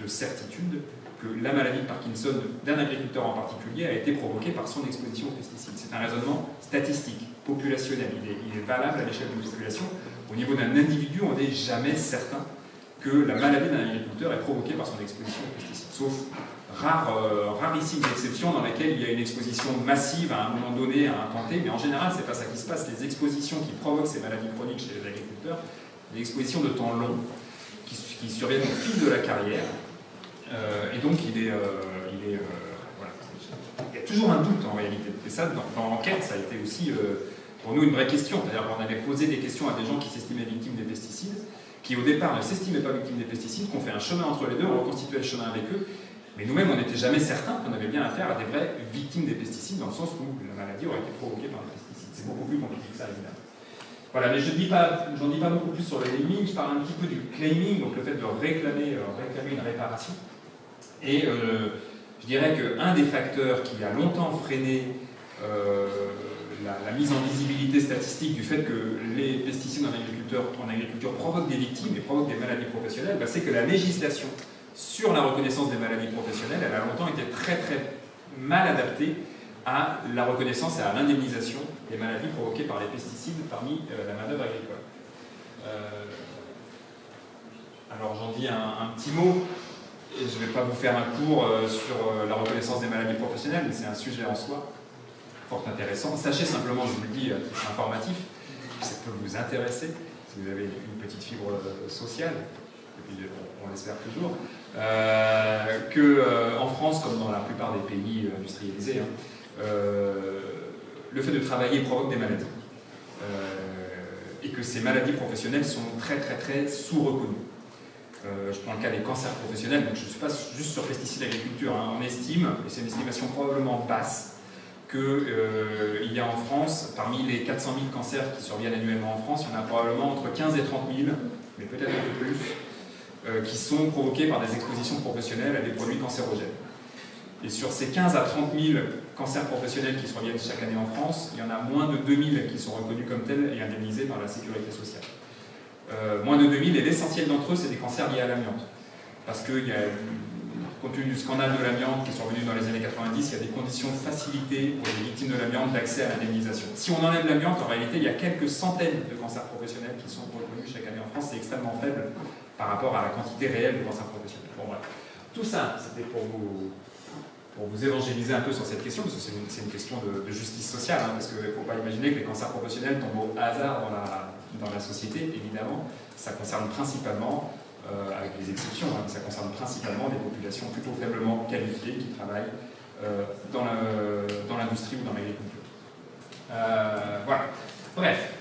Speaker 2: de certitude que la maladie de Parkinson d'un agriculteur en particulier a été provoquée par son exposition aux pesticides. C'est un raisonnement statistique, populationnel, il est valable à l'échelle d'une population. Au niveau d'un individu, on n'est jamais certain que la maladie d'un agriculteur est provoquée par son exposition aux pesticides, sauf rarissimes exceptions dans lesquelles il y a une exposition massive à un moment donné, à un temps T, mais en général, c'est pas ça qui se passe. Les expositions qui provoquent ces maladies chroniques chez les agriculteurs, des expositions de temps long, qui surviennent au fil de la carrière, et donc voilà. Il y a toujours un doute en réalité. Et ça, dans l'enquête, ça a été aussi pour nous une vraie question. C'est-à-dire qu'on avait posé des questions à des gens qui s'estimaient victimes des pesticides, qui au départ ne s'estimaient pas victimes des pesticides, qu'on fait un chemin entre les deux, on reconstituait le chemin avec eux. Mais nous-mêmes, on n'était jamais certains qu'on avait bien affaire à des vraies victimes des pesticides, dans le sens où la maladie aurait été provoquée par les pesticides. C'est beaucoup plus compliqué que ça, évidemment. Voilà, mais j'en dis pas beaucoup plus sur le naming, je parle un petit peu du claiming, donc le fait de réclamer une réparation. Et je dirais qu'un des facteurs qui a longtemps freiné la mise en visibilité statistique du fait que les pesticides en agriculture provoquent des victimes et provoquent des maladies professionnelles, c'est que la législation sur la reconnaissance des maladies professionnelles, elle a longtemps été très mal adaptée à la reconnaissance et à l'indemnisation des maladies provoquées par les pesticides parmi la main-d'œuvre agricole. Alors j'en dis un petit mot, et je ne vais pas vous faire un cours sur la reconnaissance des maladies professionnelles, mais c'est un sujet en soi fort intéressant. Sachez simplement, je vous le dis, c'est informatif, ça peut vous intéresser, si vous avez une petite fibre sociale, et puis on l'espère toujours, qu'en France, comme dans la plupart des pays industrialisés, le fait de travailler provoque des maladies. Et que ces maladies professionnelles sont très sous-reconnues. Je prends le cas des cancers professionnels, donc je ne suis pas juste sur pesticides d'agriculture, on estime, et c'est une estimation probablement basse, qu'il y a en France, parmi les 400 000 cancers qui surviennent annuellement en France, il y en a probablement entre 15 et 30 000, mais peut-être un peu plus, qui sont provoqués par des expositions professionnelles à des produits cancérogènes. Et sur ces 15 à 30 000 cancers professionnels qui surviennent chaque année en France, il y en a moins de 2000 qui sont reconnus comme tels et indemnisés par la sécurité sociale. Moins de 2000, et l'essentiel d'entre eux, c'est des cancers liés à l'amiante. Parce que, compte tenu du scandale de l'amiante qui est survenu dans les années 90, il y a des conditions facilitées pour les victimes de l'amiante d'accès à l'indemnisation. Si on enlève l'amiante, en réalité, il y a quelques centaines de cancers professionnels qui sont reconnus chaque année en France. C'est extrêmement faible par rapport à la quantité réelle de cancers professionnels. Bon, bref. Tout ça, c'était pour vous évangéliser un peu sur cette question, parce que c'est une question de justice sociale, parce qu'il ne faut pas imaginer que les cancers professionnels tombent au hasard dans la société, évidemment. Ça concerne principalement, avec des exceptions, mais ça concerne principalement des populations plutôt faiblement qualifiées qui travaillent dans l'industrie ou dans l'agriculture. Voilà. Bref,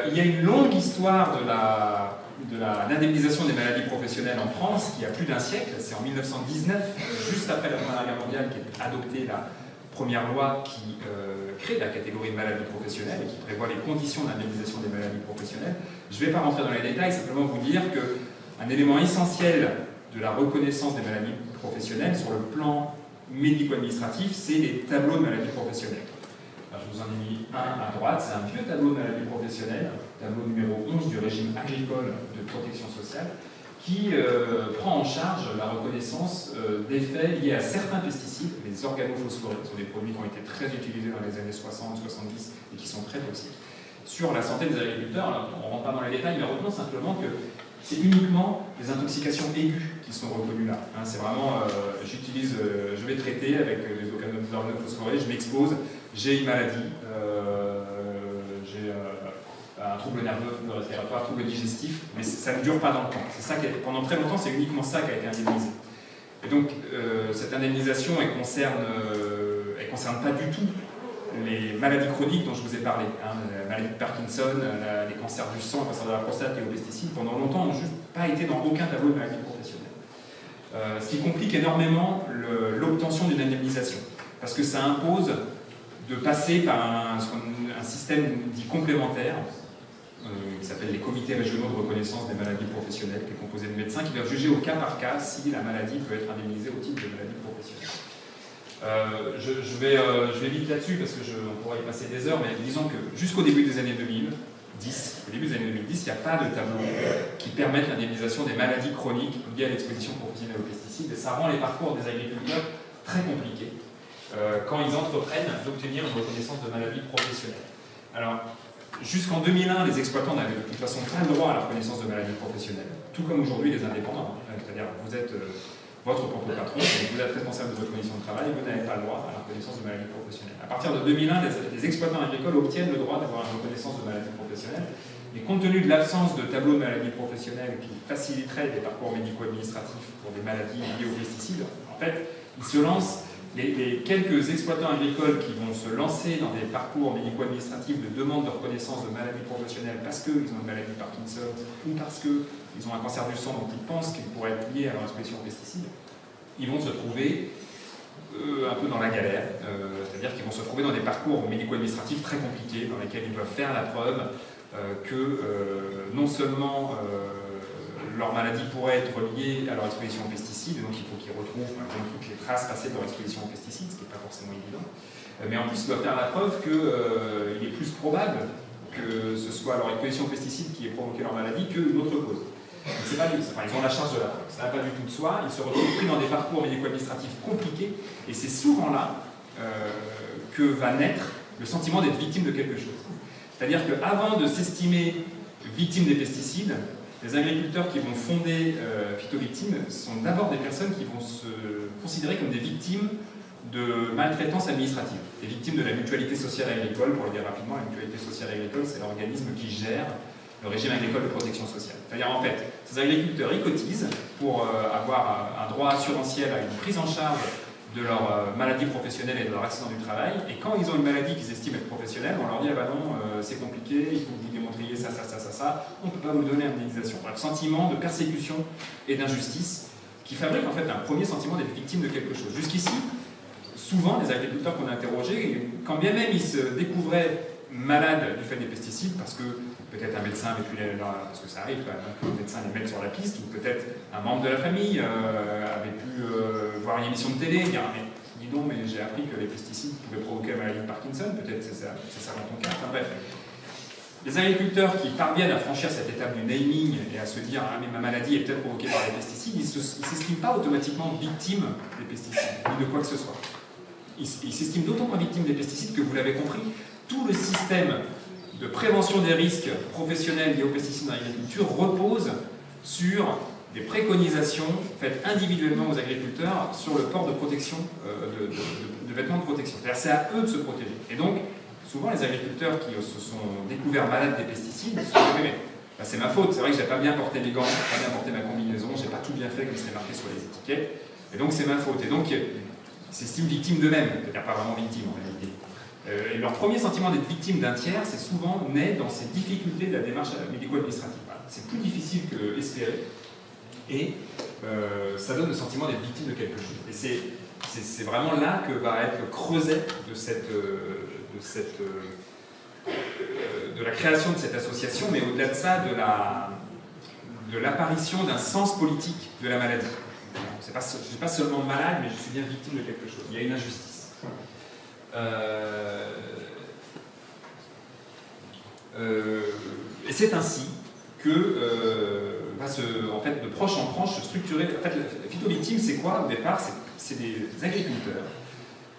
Speaker 2: il y a une longue histoire de l'indemnisation des maladies professionnelles en France qui a plus d'un siècle. C'est en 1919, juste après la Première Guerre mondiale, qu'est adoptée la première loi qui crée la catégorie de maladies professionnelles et qui prévoit les conditions d'indemnisation des maladies professionnelles. Je ne vais pas rentrer dans les détails, simplement vous dire qu'un élément essentiel de la reconnaissance des maladies professionnelles sur le plan médico-administratif, c'est les tableaux de maladies professionnelles. Alors, je vous en ai mis un à droite, c'est un vieux tableau de maladies professionnelles, tableau numéro 11 du régime agricole de protection sociale, qui prend en charge la reconnaissance des faits liés à certains pesticides, les organophosphorés, qui sont des produits qui ont été très utilisés dans les années 60, 70 et qui sont très toxiques, sur la santé des agriculteurs. Alors, on ne rentre pas dans les détails, mais retenons simplement que c'est uniquement les intoxications aiguës qui sont reconnues là. C'est vraiment, je vais traiter avec les organophosphorés, je m'expose, j'ai une maladie, j'ai un trouble nerveux, respiratoire, un trouble digestif, mais ça ne dure pas dans le temps. C'est ça pendant très longtemps, c'est uniquement ça qui a été indemnisé. Et donc, cette indemnisation, elle concerne pas du tout les maladies chroniques dont je vous ai parlé, la maladie de Parkinson, les cancers du sang, le cancer de la prostate et les pesticides, pendant longtemps, n'ont juste pas été dans aucun tableau de maladie professionnelle. ce qui complique énormément l'obtention d'une indemnisation, parce que ça impose de passer par un système dit complémentaire, qui s'appelle les comités régionaux de reconnaissance des maladies professionnelles, qui est composé de médecins qui doivent juger au cas par cas si la maladie peut être indemnisée au titre de maladie professionnelle. Je vais vite là-dessus parce qu'on pourrait y passer des heures, mais disons que jusqu'au début des années 2010, il n'y a pas de tableau qui permette l'indemnisation des maladies chroniques liées à l'exposition professionnelle aux pesticides, et ça rend les parcours des agriculteurs très compliqués quand ils entreprennent d'obtenir une reconnaissance de maladie professionnelle. Alors, jusqu'en 2001, les exploitants n'avaient de toute façon pas le droit à la reconnaissance de maladie professionnelle, tout comme aujourd'hui les indépendants. C'est-à-dire, vous êtes votre propre patron, vous êtes responsable de votre condition de travail, vous n'avez pas le droit à la reconnaissance de maladie professionnelle. À partir de 2001, les exploitants agricoles obtiennent le droit d'avoir une reconnaissance de maladie professionnelle, et compte tenu de l'absence de tableau de maladie professionnelle qui faciliterait les parcours médico-administratifs pour des maladies liées aux pesticides, en fait, ils se lancent. Les quelques exploitants agricoles qui vont se lancer dans des parcours médico-administratifs de demande de reconnaissance de maladie professionnelle parce qu'ils ont une maladie de Parkinson ou parce qu'ils ont un cancer du sang dont ils pensent qu'il pourrait être lié à leur exposition aux pesticides, ils vont se trouver un peu dans la galère, c'est-à-dire qu'ils vont se trouver dans des parcours médico-administratifs très compliqués dans lesquels ils doivent faire la preuve que non seulement leur maladie pourrait être liée à leur exposition aux pesticides, et donc il faut qu'ils retrouvent toutes les traces passées de leur exposition aux pesticides, ce qui n'est pas forcément évident. Mais en plus, ils doivent faire la preuve qu'il est plus probable que ce soit leur exposition aux pesticides qui ait provoqué leur maladie qu'une autre cause. Ils ont la charge de la preuve. Ça n'a pas du tout de soi, ils se retrouvent pris dans des parcours médico-administratifs compliqués, et c'est souvent là que va naître le sentiment d'être victime de quelque chose. C'est-à-dire qu'avant de s'estimer victime des pesticides, les agriculteurs qui vont fonder Phytovictime sont d'abord des personnes qui vont se considérer comme des victimes de maltraitance administrative, des victimes de la mutualité sociale agricole. Pour le dire rapidement, la mutualité sociale agricole, c'est l'organisme qui gère le régime agricole de protection sociale. C'est-à-dire, en fait, ces agriculteurs, ils cotisent pour avoir un droit assurantiel à une prise en charge de leur maladie professionnelle et de leur accident du travail, et quand ils ont une maladie qu'ils estiment être professionnelle, on leur dit « ah bah non, c'est compliqué, il faut que vous démontriez ça, on ne peut pas vous donner indemnisation ». Un sentiment de persécution et d'injustice qui fabrique en fait un premier sentiment d'être victime de quelque chose. Jusqu'ici, souvent, les agriculteurs qu'on a interrogés, quand bien même ils se découvraient malades du fait des pesticides, parce que peut-être un médecin avait pu, parce que ça arrive quand même, que le médecin les mette sur la piste, ou peut-être un membre de la famille avait pu voir une émission de télé, dire « mais dis donc, mais j'ai appris que les pesticides pouvaient provoquer la maladie de Parkinson, peut-être c'est ça dans ton cas ». Enfin bref, les agriculteurs qui parviennent à franchir cette étape du naming et à se dire « ah mais ma maladie est peut-être provoquée par les pesticides », ils ne s'estiment pas automatiquement victimes des pesticides, ni de quoi que ce soit. Ils s'estiment d'autant moins victimes des pesticides que, vous l'avez compris, tout le système de prévention des risques professionnels liés aux pesticides dans l'agriculture repose sur des préconisations faites individuellement aux agriculteurs sur le port de protection, de vêtements de protection. C'est-à-dire c'est à eux de se protéger. Et donc, souvent les agriculteurs qui se sont découverts malades des pesticides se sont dit « mais c'est ma faute, c'est vrai que je n'ai pas bien porté mes gants, je n'ai pas bien porté ma combinaison, je n'ai pas tout bien fait comme c'était marqué sur les étiquettes, et donc c'est ma faute ». Et donc, ils s'estiment victimes d'eux-mêmes, c'est-à-dire pas vraiment victimes en réalité. Et leur premier sentiment d'être victime d'un tiers, c'est souvent né dans ces difficultés de la démarche médico-administrative. Voilà. C'est plus difficile que espérer, et ça donne le sentiment d'être victime de quelque chose. Et c'est vraiment là que va être le creuset de la création de cette association, mais au-delà de ça, de l'apparition d'un sens politique de la maladie. Je ne suis pas seulement malade, mais je suis bien victime de quelque chose. Il y a une injustice. Et c'est ainsi que en fait, de proche en proche se structurer. En fait, la Phytovictime, c'est quoi au départ? C'est des agriculteurs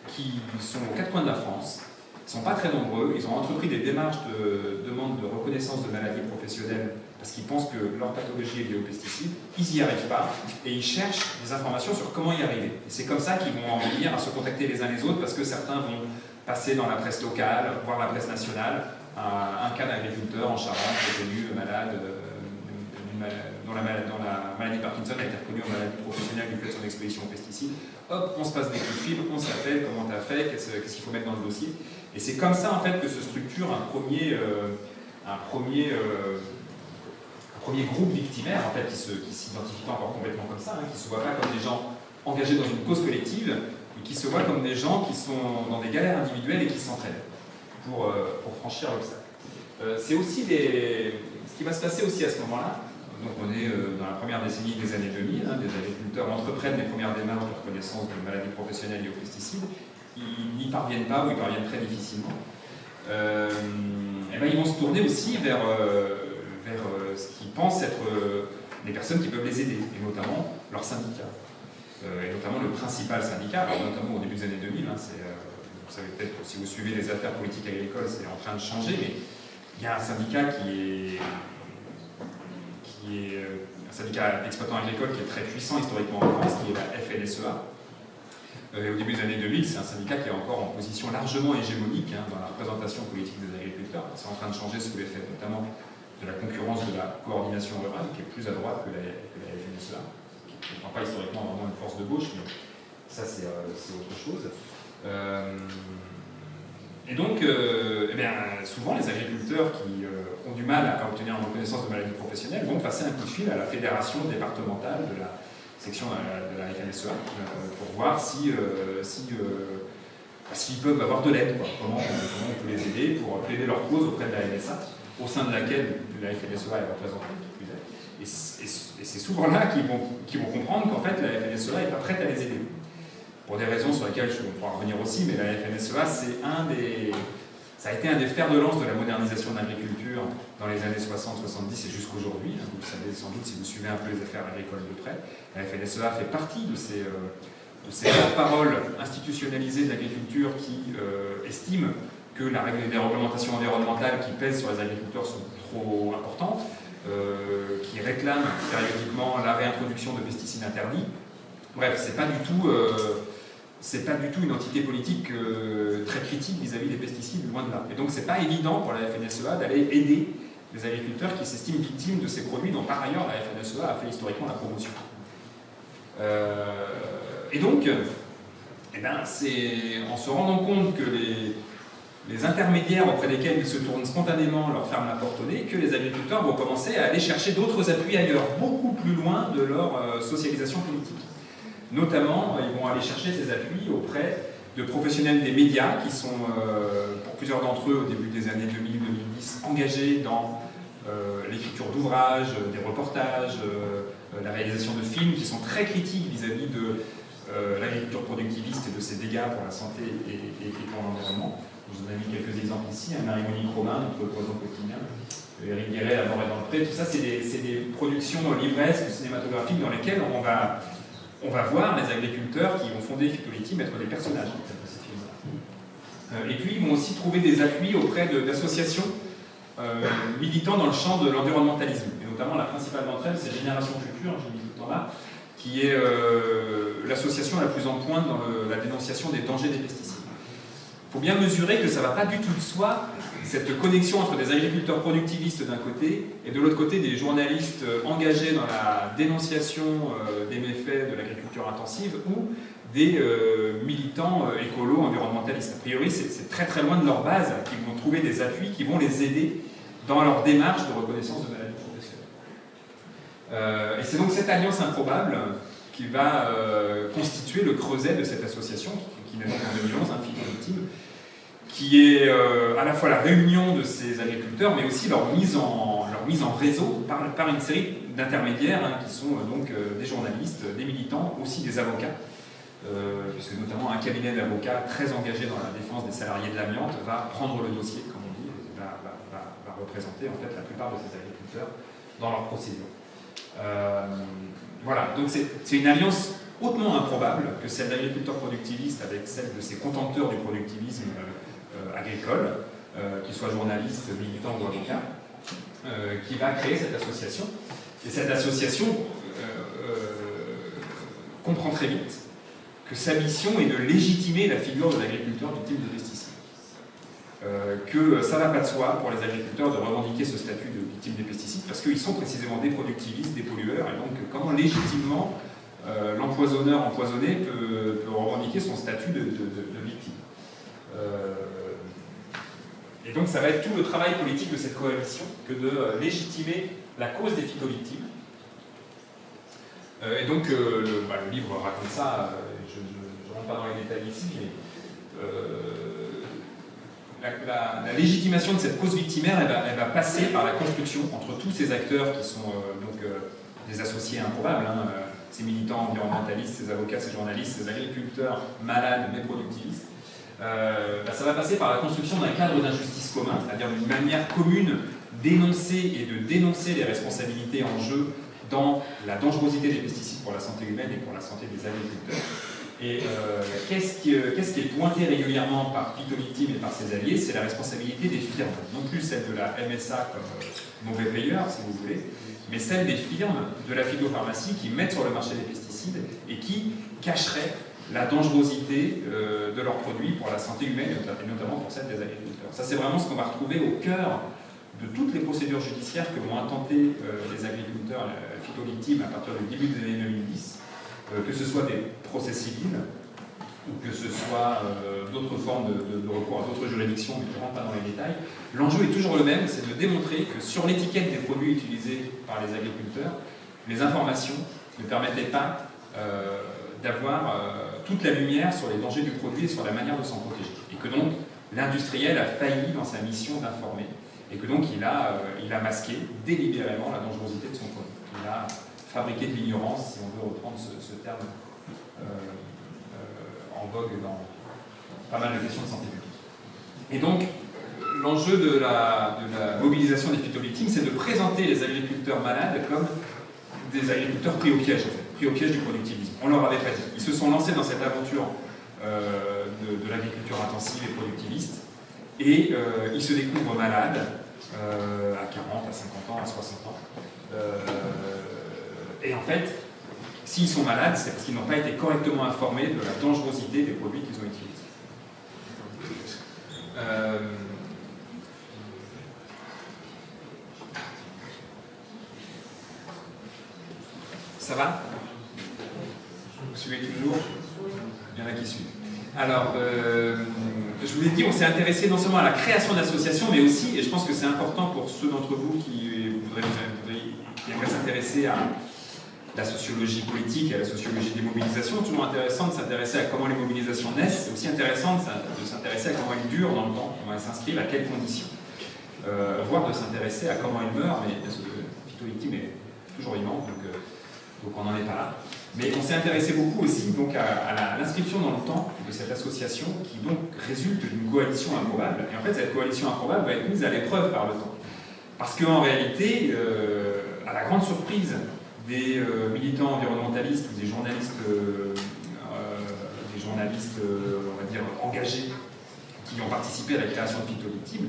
Speaker 2: qui sont aux quatre coins de la France. Ils ne sont pas très nombreux. Ils ont entrepris des démarches de demande de reconnaissance de maladies professionnelles parce qu'ils pensent que leur pathologie est liée aux pesticides. Ils n'y arrivent pas et ils cherchent des informations sur comment y arriver. Et c'est comme ça qu'ils vont en venir à se contacter les uns les autres parce que certains vont passer dans la presse locale, voire la presse nationale, un cas d'agriculteur en Charente reconnu malade, dont la maladie Parkinson a été reconnue en maladie professionnelle du fait de son exposition aux pesticides. Hop, on se passe des coups de fil, on s'appelle, comment tu as fait, qu'est-ce qu'il faut mettre dans le dossier. Et c'est comme ça en fait que se structure un premier premier groupe victimaire, en fait, qui s'identifie pas encore complètement comme ça, qui ne se voient pas comme des gens engagés dans une cause collective, mais qui se voient comme des gens qui sont dans des galères individuelles et qui s'entraident pour franchir l'obstacle. C'est aussi ce qui va se passer aussi à ce moment-là. Donc on est dans la première décennie des années 2000, des agriculteurs entreprennent les premières démarches de reconnaissance de maladies professionnelles liées aux pesticides. Ils n'y parviennent pas ou ils parviennent très difficilement. Et ben, ils vont se tourner aussi vers ce qu'ils pensent être les personnes qui peuvent les aider, et notamment leurs syndicats. Et notamment le principal syndicat, alors notamment au début des années 2000, vous savez peut-être, si vous suivez les affaires politiques agricoles, c'est en train de changer, mais il y a un syndicat qui est un syndicat d'exploitants agricoles qui est très puissant historiquement en France, qui est la FNSEA. Et au début des années 2000, c'est un syndicat qui est encore en position largement hégémonique dans la représentation politique des agriculteurs. C'est en train de changer sous l'effet notamment de la concurrence de la coordination rurale, qui est plus à droite que la FNSEA, qui ne prend pas historiquement vraiment une force de gauche, mais ça c'est autre chose. Et donc, souvent les agriculteurs qui ont du mal à obtenir une reconnaissance de maladie professionnelle vont passer un coup de fil à la fédération départementale de la section de la FNSEA pour voir s'ils peuvent avoir de l'aide, comment on peut les aider pour plaider leur cause auprès de la MSA, au sein de laquelle la FNSEA est représentée, qui plus est. Et c'est souvent là qu'ils vont comprendre qu'en fait la FNSEA n'est pas prête à les aider. Pour des raisons sur lesquelles je pourrais revenir aussi, mais la FNSEA, ça a été un des fers de lance de la modernisation de l'agriculture dans les années 60-70 et jusqu'aujourd'hui. Vous le savez sans doute si vous suivez un peu les affaires agricoles de près. La FNSEA fait partie de ces porte-paroles institutionnalisées de l'agriculture qui estiment que les réglementations environnementales qui pèsent sur les agriculteurs sont trop importantes, qui réclament périodiquement la réintroduction de pesticides interdits. Bref, c'est pas du tout une entité politique très critique vis-à-vis des pesticides, loin de là. Et donc c'est pas évident pour la FNSEA d'aller aider les agriculteurs qui s'estiment victimes de ces produits dont par ailleurs la FNSEA a fait historiquement la promotion. Et donc, c'est en se rendant compte que les intermédiaires auprès desquels ils se tournent spontanément leur ferment la porte au nez, que les agriculteurs vont commencer à aller chercher d'autres appuis ailleurs, beaucoup plus loin de leur socialisation politique. Notamment, ils vont aller chercher ces appuis auprès de professionnels des médias qui sont, pour plusieurs d'entre eux, au début des années 2000-2010, engagés dans l'écriture d'ouvrages, des reportages, la réalisation de films qui sont très critiques vis-à-vis de l'agriculture productiviste et de ses dégâts pour la santé et pour l'environnement. Je vous en ai mis quelques exemples ici, Marie-Monique Romain, notre poison quotidien, Éric Guéret, La mort est dans le pré, tout ça c'est des productions livresques, cinématographiques dans lesquelles on va voir les agriculteurs qui vont fonder Phytolithime être des personnages de ces films-là. Et puis ils vont aussi trouver des appuis auprès d'associations militant dans le champ de l'environnementalisme. Et notamment la principale d'entre elles, c'est Génération Future, j'ai mis tout le temps là, qui est l'association la plus en pointe dans la dénonciation des dangers des pesticides. Il faut bien mesurer que ça ne va pas du tout de soi, cette connexion entre des agriculteurs productivistes d'un côté et de l'autre côté des journalistes engagés dans la dénonciation des méfaits de l'agriculture intensive ou des militants écolos environnementalistes. A priori, c'est très très loin de leur base qu'ils vont trouver des appuis qui vont les aider dans leur démarche de reconnaissance de maladies professionnelles. Et c'est donc cette alliance improbable qui va constituer le creuset de cette association, qui naît donc en 2011, Phytolithime, qui est à la fois la réunion de ces agriculteurs, mais aussi leur mise en réseau par une série d'intermédiaires, qui sont donc des journalistes, des militants, aussi des avocats, puisque notamment un cabinet d'avocats très engagé dans la défense des salariés de l'amiante va prendre le dossier, comme on dit, et va représenter en fait la plupart de ces agriculteurs dans leur procédure. Voilà, donc c'est une alliance hautement improbable que celle d'agriculteurs productivistes avec celle de ces contempteurs du productivisme agricole, qu'ils soient journalistes, militants ou avocats, qui va créer cette association. Et cette association comprend très vite que sa mission est de légitimer la figure de l'agriculteur victime de pesticides. Que ça va pas de soi pour les agriculteurs de revendiquer ce statut de victime des pesticides parce qu'ils sont précisément des productivistes, des pollueurs, et donc comment légitimement l'empoisonneur empoisonné peut revendiquer son statut de victime. Et donc ça va être tout le travail politique de cette coalition que de légitimer la cause des phytovictimes. Et donc le livre raconte ça, je ne rentre pas dans les détails ici, mais la légitimation de cette cause victimaire, elle va passer par la construction entre tous ces acteurs qui sont des associés improbables, ces militants environnementalistes, ces avocats, ces journalistes, ces agriculteurs malades mais productivistes. Ça va passer par la construction d'un cadre d'injustice commun, c'est-à-dire d'une manière commune d'énoncer et de dénoncer les responsabilités en jeu dans la dangerosité des pesticides pour la santé humaine et pour la santé des agriculteurs. Et qu'est-ce qui est pointé régulièrement par Phytovictime et par ses alliés? C'est la responsabilité des firmes, non plus celle de la MSA comme mauvais payeur, si vous voulez, mais celle des firmes de la phytopharmacie qui mettent sur le marché des pesticides et qui cacheraient la dangerosité de leurs produits pour la santé humaine et notamment pour celle des agriculteurs. Ça, c'est vraiment ce qu'on va retrouver au cœur de toutes les procédures judiciaires que vont intenter les agriculteurs phytovictimes à partir du début des années 2010, que ce soit des procès civils ou que ce soit d'autres formes de recours à d'autres juridictions, mais je ne rentre pas dans les détails. L'enjeu est toujours le même, c'est de démontrer que sur l'étiquette des produits utilisés par les agriculteurs, les informations ne permettaient pas d'avoir toute la lumière sur les dangers du produit et sur la manière de s'en protéger. Et que donc l'industriel a failli dans sa mission d'informer, et que donc il a masqué délibérément la dangerosité de son produit. Il a fabriqué de l'ignorance, si on veut reprendre ce terme en vogue dans pas mal de questions de santé publique. Et donc, l'enjeu de la mobilisation des phytovictimes, c'est de présenter les agriculteurs malades comme des agriculteurs pris au piège, en fait, pris au piège du productivisme. On leur avait pas dit. Ils se sont lancés dans cette aventure de l'agriculture intensive et productiviste, et ils se découvrent malades à 40, à 50 ans, à 60 ans. Et en fait, s'ils sont malades, c'est parce qu'ils n'ont pas été correctement informés de la dangerosité des produits qu'ils ont utilisés. Ça va? Vous suivez toujours? Il y en a qui suivent. Alors, je vous l'ai dit, on s'est intéressé non seulement à la création d'associations, mais aussi, et je pense que c'est important pour ceux d'entre vous qui aimeraient s'intéresser à la sociologie politique et à la sociologie des mobilisations, toujours intéressant de s'intéresser à comment les mobilisations naissent, c'est aussi intéressant de s'intéresser à comment elles durent dans le temps, comment elles s'inscrivent, à quelles conditions, voire de s'intéresser à comment elles meurent, mais parce que Phytovictime est toujours vivant, donc on n'en est pas là. Mais on s'est intéressé beaucoup aussi donc, à l'inscription dans le temps de cette association qui donc résulte d'une coalition improbable. Et en fait, cette coalition improbable va être mise à l'épreuve par le temps. Parce qu'en réalité, à la grande surprise des militants environnementalistes ou des journalistes on va dire, engagés qui ont participé à la création de Phytovictime,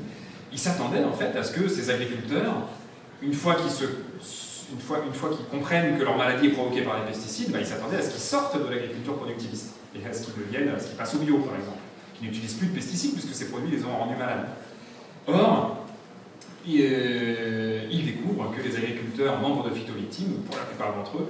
Speaker 2: ils s'attendaient en fait à ce que ces agriculteurs, une fois qu'ils comprennent que leur maladie est provoquée par les pesticides, ils s'attendaient à ce qu'ils sortent de l'agriculture productiviste et à ce qu'ils passent au bio, par exemple, qu'ils n'utilisent plus de pesticides puisque ces produits les ont rendus malades. Or, ils découvrent que les agriculteurs membres de Phytovictime, pour la plupart d'entre eux,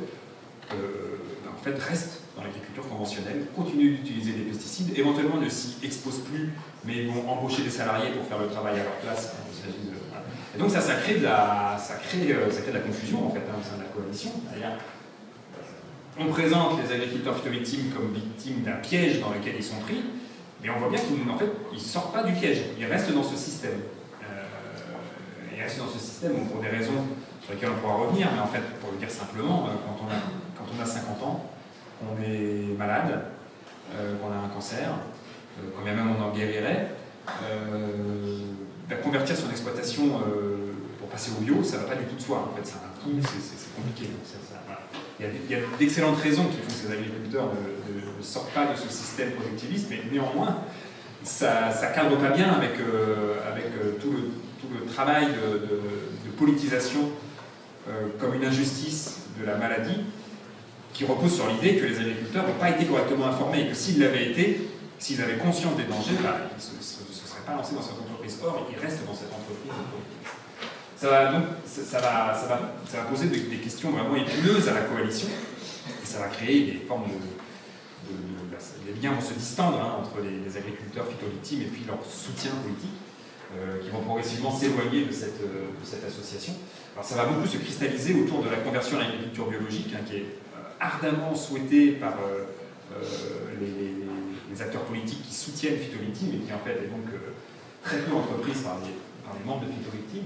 Speaker 2: en fait, restent dans l'agriculture conventionnelle, continuent d'utiliser des pesticides, éventuellement ne s'y exposent plus, mais vont embaucher des salariés pour faire le travail à leur place quand il s'agit de... Voilà. Et donc ça crée de la confusion en fait au sein de la coalition. C'est-à-dire, on présente les agriculteurs phytovictimes comme victimes d'un piège dans lequel ils sont pris, mais on voit bien qu'ils ne sortent pas du piège, ils restent dans ce système. Ils restent dans ce système pour des raisons sur lesquelles on pourra revenir, mais en fait, pour le dire simplement, quand on a 50 ans, on est malade, qu'on a un cancer, quand bien même on en guérirait, convertir son exploitation pour passer au bio, ça ne va pas du tout de soi. En fait, c'est un coût, c'est compliqué. Voilà. Il y a d'excellentes raisons qui font que ces agriculteurs ne sortent pas de ce système productiviste, mais néanmoins, ça ne cadre pas bien avec tout le travail de politisation comme une injustice de la maladie qui repose sur l'idée que les agriculteurs n'ont pas été correctement informés et que s'ils l'avaient été, s'ils avaient conscience des dangers, ils ne se seraient pas lancés dans cette entreprise. Or, ils restent dans cette entreprise. Ça va poser des questions vraiment épineuses à la coalition et ça va créer des formes les liens vont se distendre entre les agriculteurs phytovictimes et puis leur soutien politique. qui vont progressivement s'éloigner de cette association. Alors ça va beaucoup se cristalliser autour de la conversion à l'agriculture biologique, qui est ardemment souhaitée par les acteurs politiques qui soutiennent Phytolithium et qui en fait est donc très peu entreprise par les membres de Phytolithium.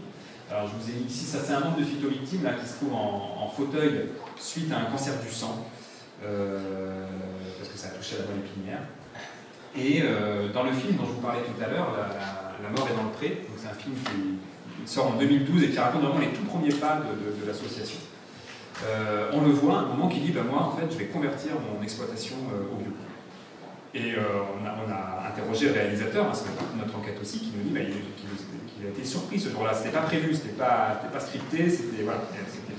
Speaker 2: Alors je vous ai mis ici, ça c'est un membre de Phytolithium là, qui se trouve en fauteuil suite à un cancer du sang, parce que ça a touché la moelle épinière. Et dans le film dont je vous parlais tout à l'heure, La mort est dans le pré, c'est un film qui sort en 2012 et qui raconte vraiment les tout premiers pas de l'association. On le voit à un moment qui dit moi en fait je vais convertir mon exploitation au bio. Et on a interrogé le réalisateur, c'est notre enquête aussi, qui nous dit qu'il a été surpris ce jour-là. C'était pas prévu, c'était pas scripté, c'était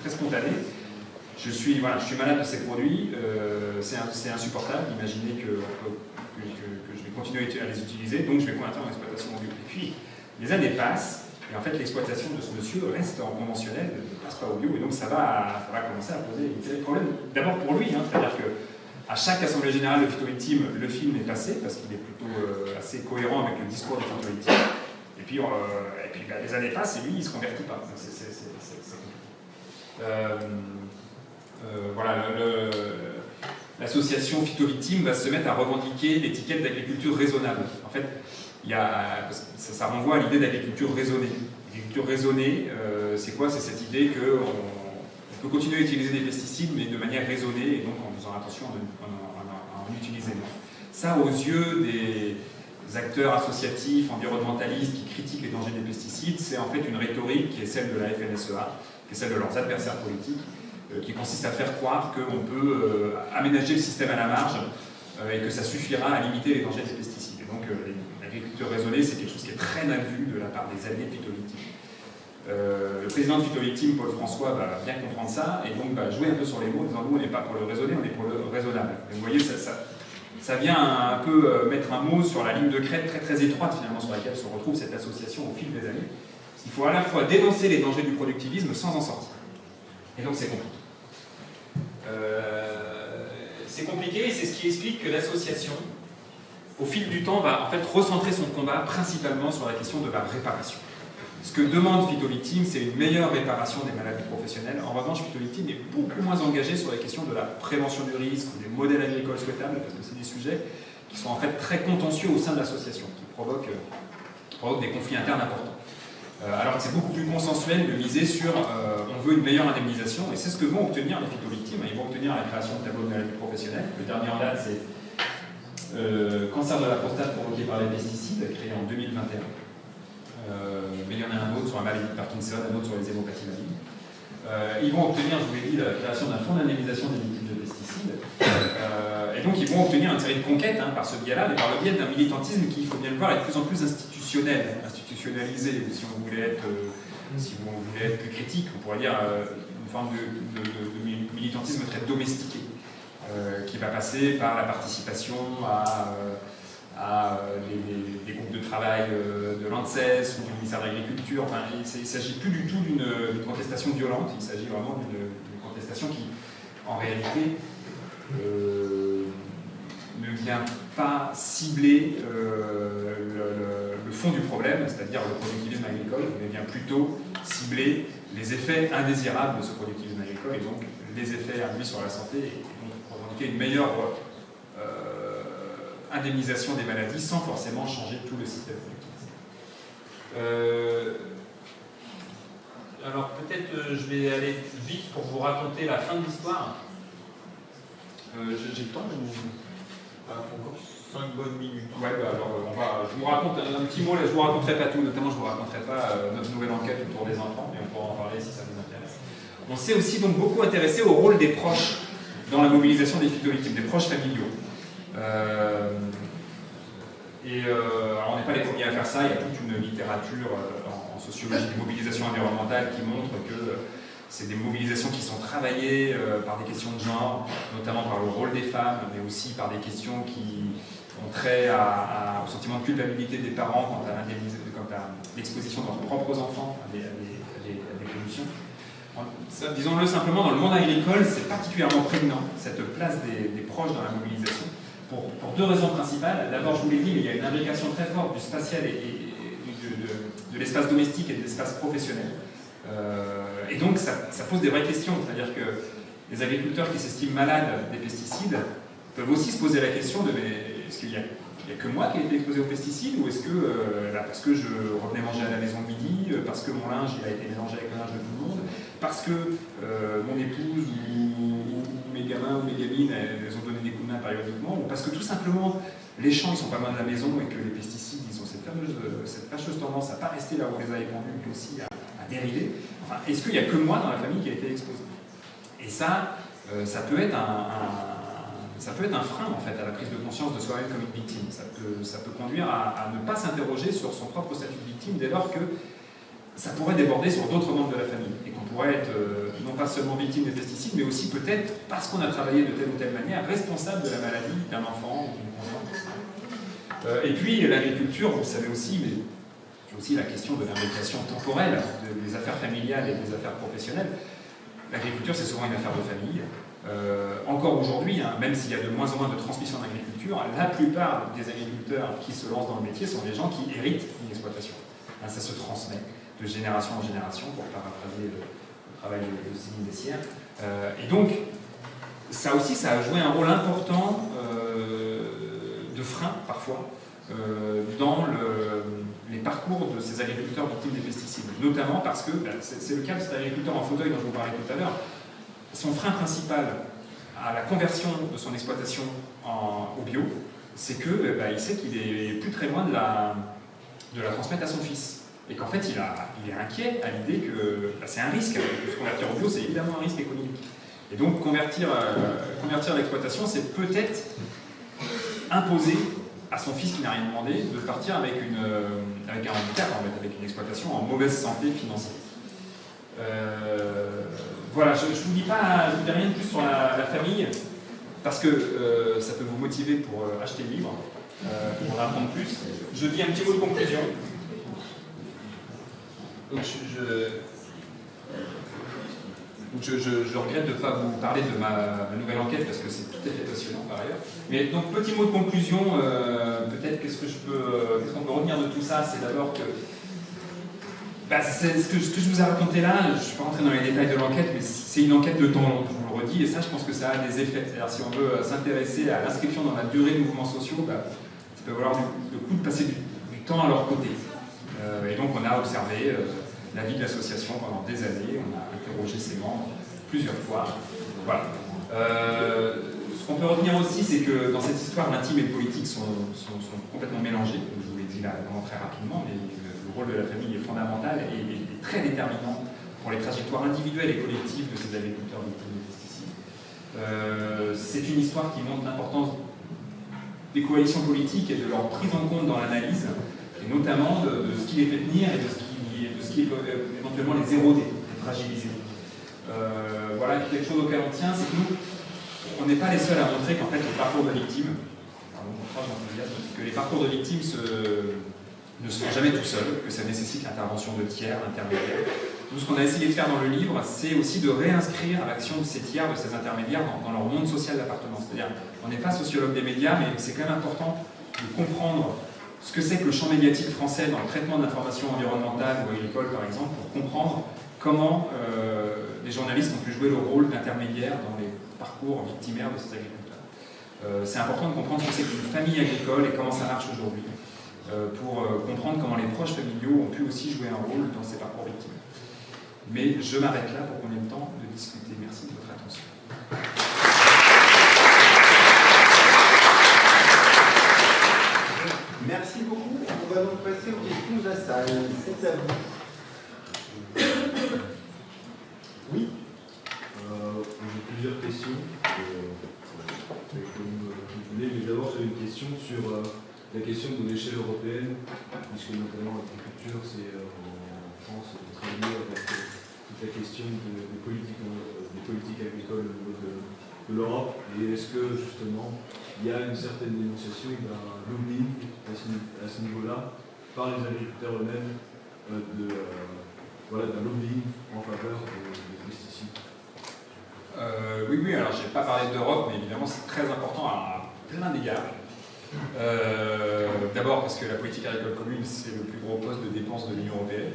Speaker 2: très spontané. Je suis malade de ces produits, c'est insupportable d'imaginer que je vais continuer à les utiliser, donc je vais convertir mon exploitation en bio. Et puis, les années passent, et en fait l'exploitation de ce monsieur reste en conventionnel, ne passe pas au bio, et donc ça va commencer à poser une série de problèmes. D'abord pour lui, c'est-à-dire que à chaque assemblée générale de Phytolithium, le film est passé, parce qu'il est plutôt assez cohérent avec le discours de Phytolithium. Et puis les années passent, et lui, il ne se convertit pas. C'est l'association Phytolithium va se mettre à revendiquer l'étiquette d'agriculture raisonnable. En fait, ça renvoie à l'idée d'agriculture raisonnée. L'agriculture raisonnée, c'est quoi? C'est cette idée qu'on peut continuer à utiliser des pesticides, mais de manière raisonnée, et donc en faisant attention à en utiliser moins. Ça, aux yeux des acteurs associatifs, environnementalistes qui critiquent les dangers des pesticides, c'est en fait une rhétorique qui est celle de la FNSEA, qui est celle de leurs adversaires politiques, qui consiste à faire croire qu'on peut aménager le système à la marge et que ça suffira à limiter les dangers des pesticides. Et donc l'agriculture raisonnée, c'est quelque chose qui est très mal vu de la part des alliés de Phytolithium. Le président de Phytolithium, Paul François, va bien comprendre ça et donc va jouer un peu sur les mots en disant nous on n'est pas pour le raisonné, on est pour le raisonnable. Et vous voyez, ça vient un peu mettre un mot sur la ligne de crête très très étroite finalement sur laquelle se retrouve cette association au fil des années. Il faut à la fois dénoncer les dangers du productivisme sans en sortir. Et donc c'est compliqué. C'est compliqué et c'est ce qui explique que l'association, au fil du temps, va en fait recentrer son combat principalement sur la question de la réparation. Ce que demande Phytolithium, c'est une meilleure réparation des maladies professionnelles. En revanche, Phytolithium est beaucoup moins engagé sur la question de la prévention du risque ou des modèles agricoles souhaitables, parce que c'est des sujets qui sont en fait très contentieux au sein de l'association, qui provoquent des conflits internes importants. Alors que c'est beaucoup plus consensuel de miser sur on veut une meilleure indemnisation, et c'est ce que vont obtenir les Phytolithium. Ils vont obtenir la création de tableaux de maladies professionnelles. Le dernier en date, c'est cancer de la prostate provoqué par les pesticides, créé en 2021. Mais il y en a un autre sur la maladie de Parkinson, un autre sur les hémopathies malignes. Ils vont obtenir, je vous l'ai dit, la création d'un fonds d'indemnisation des victimes de pesticides. Et donc ils vont obtenir une série de conquêtes par ce biais-là, mais par le biais d'un militantisme qui, il faut bien le voir, est de plus en plus institutionnalisé. Si vous voulez être plus critique, on pourrait dire une forme de militantisme très domestiqué, qui va passer par la participation à des groupes de travail de l'ANSES ou du ministère de l'Agriculture. Enfin, il ne s'agit plus du tout d'une contestation violente, il s'agit vraiment d'une contestation qui, en réalité, ne vient pas cibler le fond du problème, c'est-à-dire le productivisme agricole, mais vient plutôt cibler les effets indésirables de ce productivisme agricole et donc les effets induits sur la santé et donc revendiquer une meilleure indemnisation des maladies sans forcément changer tout le système productif. Alors peut-être je vais aller vite pour vous raconter la fin de l'histoire. J'ai le temps encore 5 bonnes minutes. Ouais, alors je vous raconte un petit mot, là, je ne vous raconterai pas tout, notamment je ne vous raconterai pas notre nouvelle enquête autour des enfants, mais on pourra en parler si ça vous intéresse. On s'est aussi donc beaucoup intéressé au rôle des proches dans la mobilisation des Phytolithium, des proches familiaux. Alors on n'est pas les premiers à faire ça, il y a toute une littérature en sociologie des mobilisations environnementales qui montre que c'est des mobilisations qui sont travaillées par des questions de genre, notamment par le rôle des femmes, mais aussi par des questions qui ont trait au sentiment de culpabilité des parents quant à l'exposition de leurs propres enfants à des pollutions. Disons-le simplement, dans le monde agricole, c'est particulièrement prégnant, cette place des proches dans la mobilisation, pour deux raisons principales. D'abord, je vous l'ai dit, mais il y a une imbrication très forte du spatial et de l'espace domestique et de l'espace professionnel. Et donc ça pose des vraies questions, c'est-à-dire que les agriculteurs qui s'estiment malades des pesticides peuvent aussi se poser la question de est-ce qu'il y a que moi qui ai été exposé aux pesticides, ou est-ce que parce que je revenais manger à la maison le midi, parce que mon linge il a été mélangé avec le linge de tout le monde, parce que mon épouse ou mes gamins ou mes gamines elles ont donné des coups de main périodiquement, ou parce que tout simplement les champs ils sont pas loin de la maison et que les pesticides ils ont cette fâcheuse tendance à pas rester là où on les a épandus, mais aussi à dériver. Enfin, est-ce qu'il n'y a que moi dans la famille qui a été exposé? Et ça, ça peut être un frein en fait à la prise de conscience de soi-même comme une victime. Ça peut conduire à ne pas s'interroger sur son propre statut de victime dès lors que ça pourrait déborder sur d'autres membres de la famille et qu'on pourrait être non pas seulement victime des pesticides, mais aussi peut-être, parce qu'on a travaillé de telle ou telle manière, responsable de la maladie d'un enfant ou d'une enfant. Et puis l'agriculture, vous le savez aussi, mais il y a aussi la question de l'imbrication temporelle des affaires familiales et des affaires professionnelles. L'agriculture, c'est souvent une affaire de famille. Encore aujourd'hui, hein, même s'il y a de moins en moins de transmission d'agriculture, la plupart des agriculteurs qui se lancent dans le métier sont des gens qui héritent d'une exploitation. Hein, ça se transmet de génération en génération, pour paraphraser le travail de Céline Dessières. Et donc, ça aussi, ça a joué un rôle important de frein, parfois, dans les parcours de ces agriculteurs victimes des pesticides. Notamment parce que, c'est le cas de cet agriculteur en fauteuil dont je vous parlais tout à l'heure, son frein principal à la conversion de son exploitation au bio, c'est que il sait qu'il est plus très loin de la transmettre à son fils. Et qu'en fait, il est inquiet à l'idée que c'est un risque. Se convertir au bio, c'est évidemment un risque économique. Et donc, convertir l'exploitation, c'est peut-être imposer à son fils qui n'a rien demandé de partir avec un handicap, en fait, avec une exploitation en mauvaise santé financière. Voilà, je ne vous dis rien de plus sur la famille, parce que ça peut vous motiver pour acheter le livre, pour en apprendre plus. Je dis un petit mot de conclusion. Donc je regrette de ne pas vous parler de ma nouvelle enquête, parce que c'est tout à fait passionnant par ailleurs. Mais donc, petit mot de conclusion, peut-être qu'est-ce qu'on peut retenir de tout ça, c'est d'abord que ce que je vous ai raconté là, je ne suis pas rentré dans les détails de l'enquête, mais c'est une enquête de temps long, je vous le redis, et ça je pense que ça a des effets. C'est-à-dire si on veut s'intéresser à l'inscription dans la durée de mouvements sociaux, ça peut valoir le coup de passer du temps à leur côté. Et donc on a observé la vie de l'association pendant des années, on a interrogé ses membres plusieurs fois. Voilà. Ce qu'on peut retenir aussi, c'est que dans cette histoire, l'intime et le politique sont complètement mélangés, comme je vous l'ai dit là vraiment très rapidement, mais le rôle de la famille est fondamental et très déterminant pour les trajectoires individuelles et collectives de ces agriculteurs victimes des pesticides. C'est une histoire qui montre l'importance des coalitions politiques et de leur prise en compte dans l'analyse, et notamment de ce qui les fait tenir et de ce qui peut éventuellement les éroder, les fragiliser. Voilà, quelque chose auquel on tient, c'est que nous, on n'est pas les seuls à montrer qu'en fait les parcours de victimes, que les parcours de victimes ne se font jamais tout seuls, que ça nécessite l'intervention de tiers, intermédiaires. Nous, ce qu'on a essayé de faire dans le livre, c'est aussi de réinscrire l'action de ces tiers, de ces intermédiaires dans leur monde social d'appartenance. C'est-à-dire, on n'est pas sociologue des médias, mais c'est quand même important de comprendre ce que c'est que le champ médiatique français dans le traitement de l'information environnementale ou agricole, par exemple, pour comprendre comment les journalistes ont pu jouer le rôle d'intermédiaire dans les parcours victimaires de ces agriculteurs. C'est important de comprendre ce que c'est qu'une famille agricole et comment ça marche aujourd'hui, pour comprendre comment les proches familiaux ont pu aussi jouer un rôle dans ces parcours victimes. Mais je m'arrête là pour qu'on ait le temps de discuter. Merci de votre attention.
Speaker 1: Merci beaucoup. On va donc passer aux questions de la salle. C'est à vous. Oui.
Speaker 3: J'ai plusieurs questions. Mais d'abord, j'avais une question sur la question de l'échelle européenne, puisque notamment l'agriculture, c'est en France, de travailler avec toute la question des politiques agricoles au niveau de l'Europe. Et est-ce que, justement, il y a une certaine dénonciation d'un lobbying à ce niveau-là, par les agriculteurs eux-mêmes, d'un lobbying en faveur des pesticides?
Speaker 2: Oui, alors je n'ai pas parlé d'Europe, mais évidemment c'est très important à plein d'égards. D'abord parce que la politique agricole commune, c'est le plus gros poste de dépenses de l'Union européenne.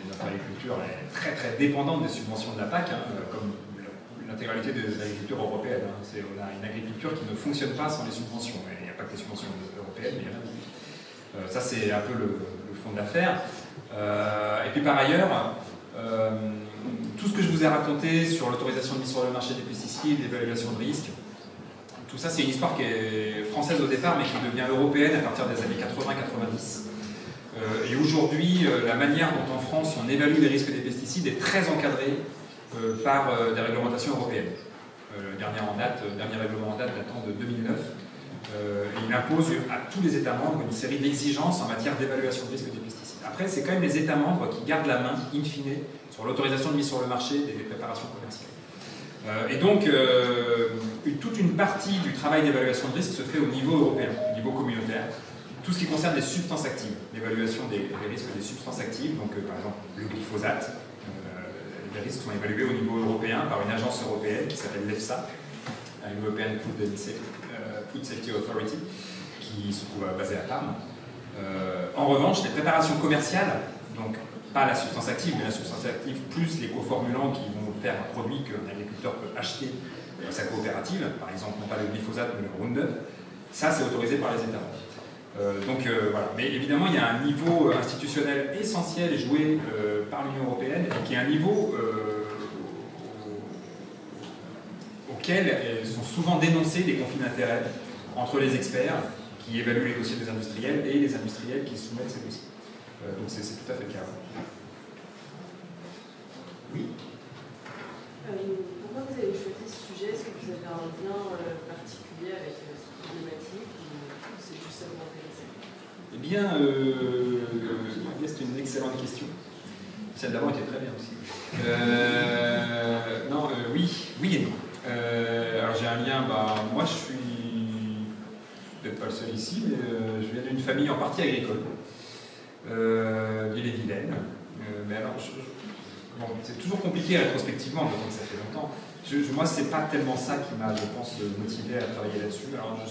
Speaker 2: Notre agriculture est très très dépendante des subventions de la PAC, comme l'intégralité des agricultures européennes. On a une agriculture qui ne fonctionne pas sans les subventions. Il n'y a pas que les subventions européennes, mais il y en a beaucoup. Ça, c'est un peu le fond de l'affaire. Et puis par ailleurs, tout ce que je vous ai raconté sur l'autorisation de mise sur le marché des pesticides, l'évaluation de risque, tout ça, c'est une histoire qui est française au départ, mais qui devient européenne à partir des années 80-90. Et aujourd'hui, la manière dont en France on évalue les risques des pesticides est très encadrée par des réglementations européennes. Le dernier règlement en date datant de 2009. Il impose à tous les États membres une série d'exigences en matière d'évaluation de risque des pesticides. Après, c'est quand même les États membres qui gardent la main, in fine, sur l'autorisation de mise sur le marché des préparations commerciales. Et donc, toute une partie du travail d'évaluation de risque se fait au niveau européen, au niveau communautaire. Tout ce qui concerne les substances actives, l'évaluation des risques des substances actives, donc par exemple le glyphosate, les risques sont évalués au niveau européen par une agence européenne qui s'appelle l'EFSA, European Food Safety Authority, qui se trouve basée à Parme. En revanche, les préparations commerciales, donc pas la substance active, mais la substance active plus les coformulants qui vont faire un produit qu'un agriculteur peut acheter dans sa coopérative, par exemple non pas le glyphosate mais le Roundup, ça c'est autorisé par les États membres. Voilà. Mais évidemment, il y a un niveau institutionnel essentiel joué par l'Union européenne, et qui est un niveau auquel sont souvent dénoncés des conflits d'intérêts entre les experts qui évaluent les dossiers des industriels et les industriels qui soumettent ces dossiers. Donc c'est tout à fait le cas. Oui.
Speaker 4: Pourquoi vous avez choisi ce sujet? Est-ce que vous avez un lien particulier avec cette problématique ou c'est juste ça vous intéresse?
Speaker 2: Eh bien, c'est une excellente question. Celle d'avant était très bien aussi. Oui et non. Alors j'ai un lien, moi je suis peut-être pas le seul ici, mais je viens d'une famille en partie agricole. Ille-et-Vilaine. Mais alors, c'est toujours compliqué rétrospectivement, d'autant que ça fait longtemps. Moi, c'est pas tellement ça qui m'a, je pense, motivé à travailler là-dessus. Alors, en tout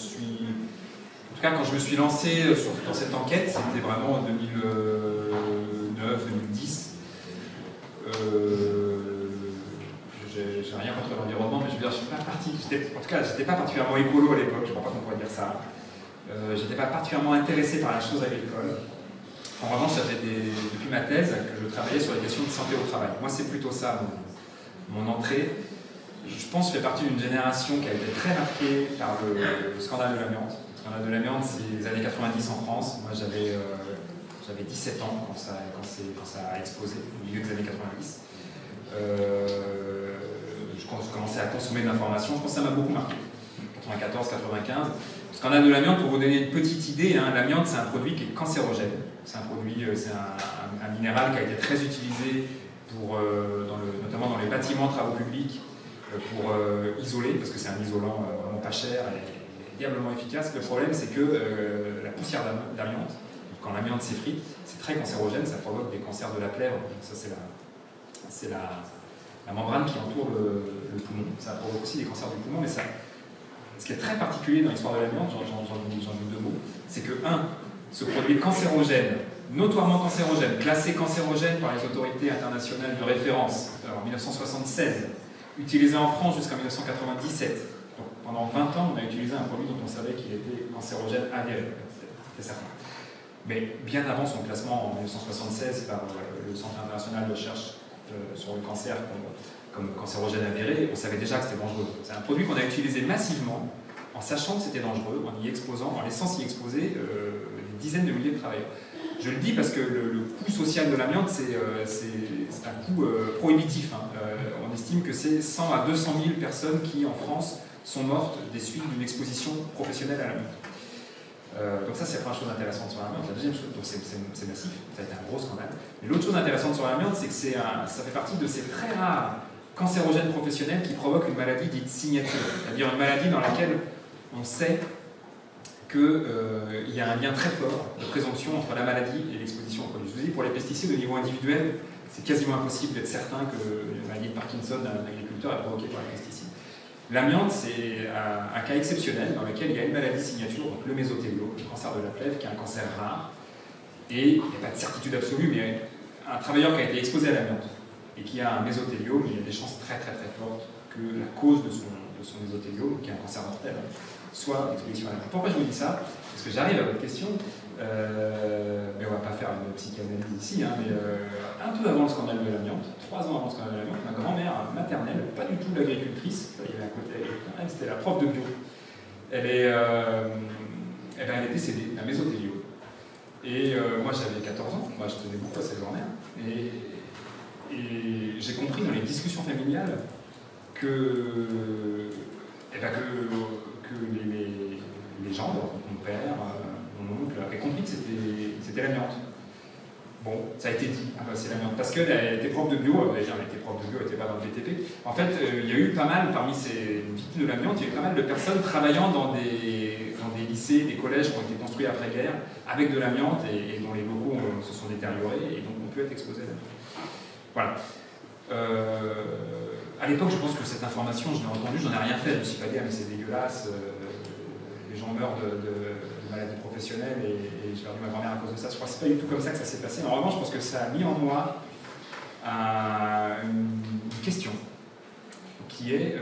Speaker 2: cas, quand je me suis lancé dans cette enquête, c'était vraiment en 2009-2010. J'ai rien contre l'environnement, mais je veux dire, je suis pas parti. En tout cas, j'étais pas particulièrement écolo à l'époque, je crois pas qu'on pourrait dire ça. J'étais pas particulièrement intéressé par la chose agricole. En revanche, ça fait depuis ma thèse que je travaillais sur les questions de santé au travail. Moi, c'est plutôt ça mon entrée. Je pense que je fais partie d'une génération qui a été très marquée par le scandale de l'amiante. Le scandale de l'amiante, c'est les années 90 en France. Moi, j'avais 17 ans quand ça a explosé, au milieu des années 90. Je commençais à consommer de l'information. Je pense que ça m'a beaucoup marqué. 94, 95. Le scandale de l'amiante, pour vous donner une petite idée, l'amiante, c'est un produit qui est cancérogène. C'est un minéral qui a été très utilisé notamment dans les bâtiments, travaux publics, pour isoler, parce que c'est un isolant vraiment pas cher et diablement efficace. Le problème, c'est que la poussière d'amiante, quand l'amiante s'effrite, c'est très cancérogène, ça provoque des cancers de la plèvre. Ça, c'est la membrane qui entoure le poumon. Ça provoque aussi des cancers du poumon, mais ce qui est très particulier dans l'histoire de l'amiante, j'en dis deux mots, c'est que, ce produit cancérogène, notoirement cancérogène, classé cancérogène par les autorités internationales de référence en 1976, utilisé en France jusqu'en 1997. Donc, pendant 20 ans, on a utilisé un produit dont on savait qu'il était cancérogène avéré, c'était certain. Mais bien avant son classement en 1976 par le Centre international de recherche sur le cancer comme cancérogène avéré, on savait déjà que c'était dangereux. C'est un produit qu'on a utilisé massivement en sachant que c'était dangereux, en laissant s'y exposer des dizaines de milliers de travailleurs. Je le dis parce que le coût social de l'amiante, c'est un coût prohibitif. On estime que c'est 100 à 200 000 personnes qui, en France, sont mortes des suites d'une exposition professionnelle à l'amiante. Donc ça, c'est la première chose intéressante sur l'amiante. La deuxième chose, donc c'est massif, ça a été un gros scandale. Mais l'autre chose intéressante sur l'amiante, c'est que ça fait partie de ces très rares cancérogènes professionnels qui provoquent une maladie dite signature, c'est-à-dire une maladie dans laquelle on sait qu'il y a un lien très fort de présomption entre la maladie et l'exposition aux produits. Je vous dis, pour les pesticides, au niveau individuel, c'est quasiment impossible d'être certain que la maladie de Parkinson d'un agriculteur est provoquée par les pesticides. L'amiante, c'est un cas exceptionnel dans lequel il y a une maladie signature, donc le mésothéliome, le cancer de la plèvre, qui est un cancer rare. Et il n'y a pas de certitude absolue, mais un travailleur qui a été exposé à l'amiante et qui a un mésothéliome, il y a des chances très très très fortes que la cause de son mésothéliome, qui est un cancer mortel, soit l'exposition à l'amiante. Pourquoi je vous dis ça? Parce que j'arrive à votre question, mais on ne va pas faire une psychanalyse ici, hein, mais un peu avant le scandale de l'amiante, 3 ans avant le scandale de l'amiante, ma grand-mère maternelle, pas du tout l'agricultrice, il y avait à côté, elle, c'était la prof de bio. Elle est décédée d'un mésothéliome. Et moi j'avais 14 ans, moi je tenais beaucoup à cette grand-mère, et j'ai compris dans les discussions familiales que les gens, mon père, mon oncle, avaient compris que c'était l'amiante. Bon, ça a été dit, c'est l'amiante, parce qu'elle était prof de bio, elle était prof de bio, elle n'était pas dans le BTP. En fait, il y a eu pas mal, parmi ces victimes de l'amiante, il y a eu pas mal de personnes travaillant dans des lycées, des collèges qui ont été construits après-guerre avec de l'amiante et dont les locaux se sont détériorés et donc ont pu être exposés à l'amiante. Voilà. À l'époque, je pense que cette information, je l'ai entendue, j'en ai rien fait, je me suis pas dit, ah, mais c'est dégueulasse, les gens meurent de maladies professionnelles et j'ai perdu ma grand-mère à cause de ça. Je crois que c'est pas du tout comme ça que ça s'est passé. En revanche, je pense que ça a mis en moi une question qui est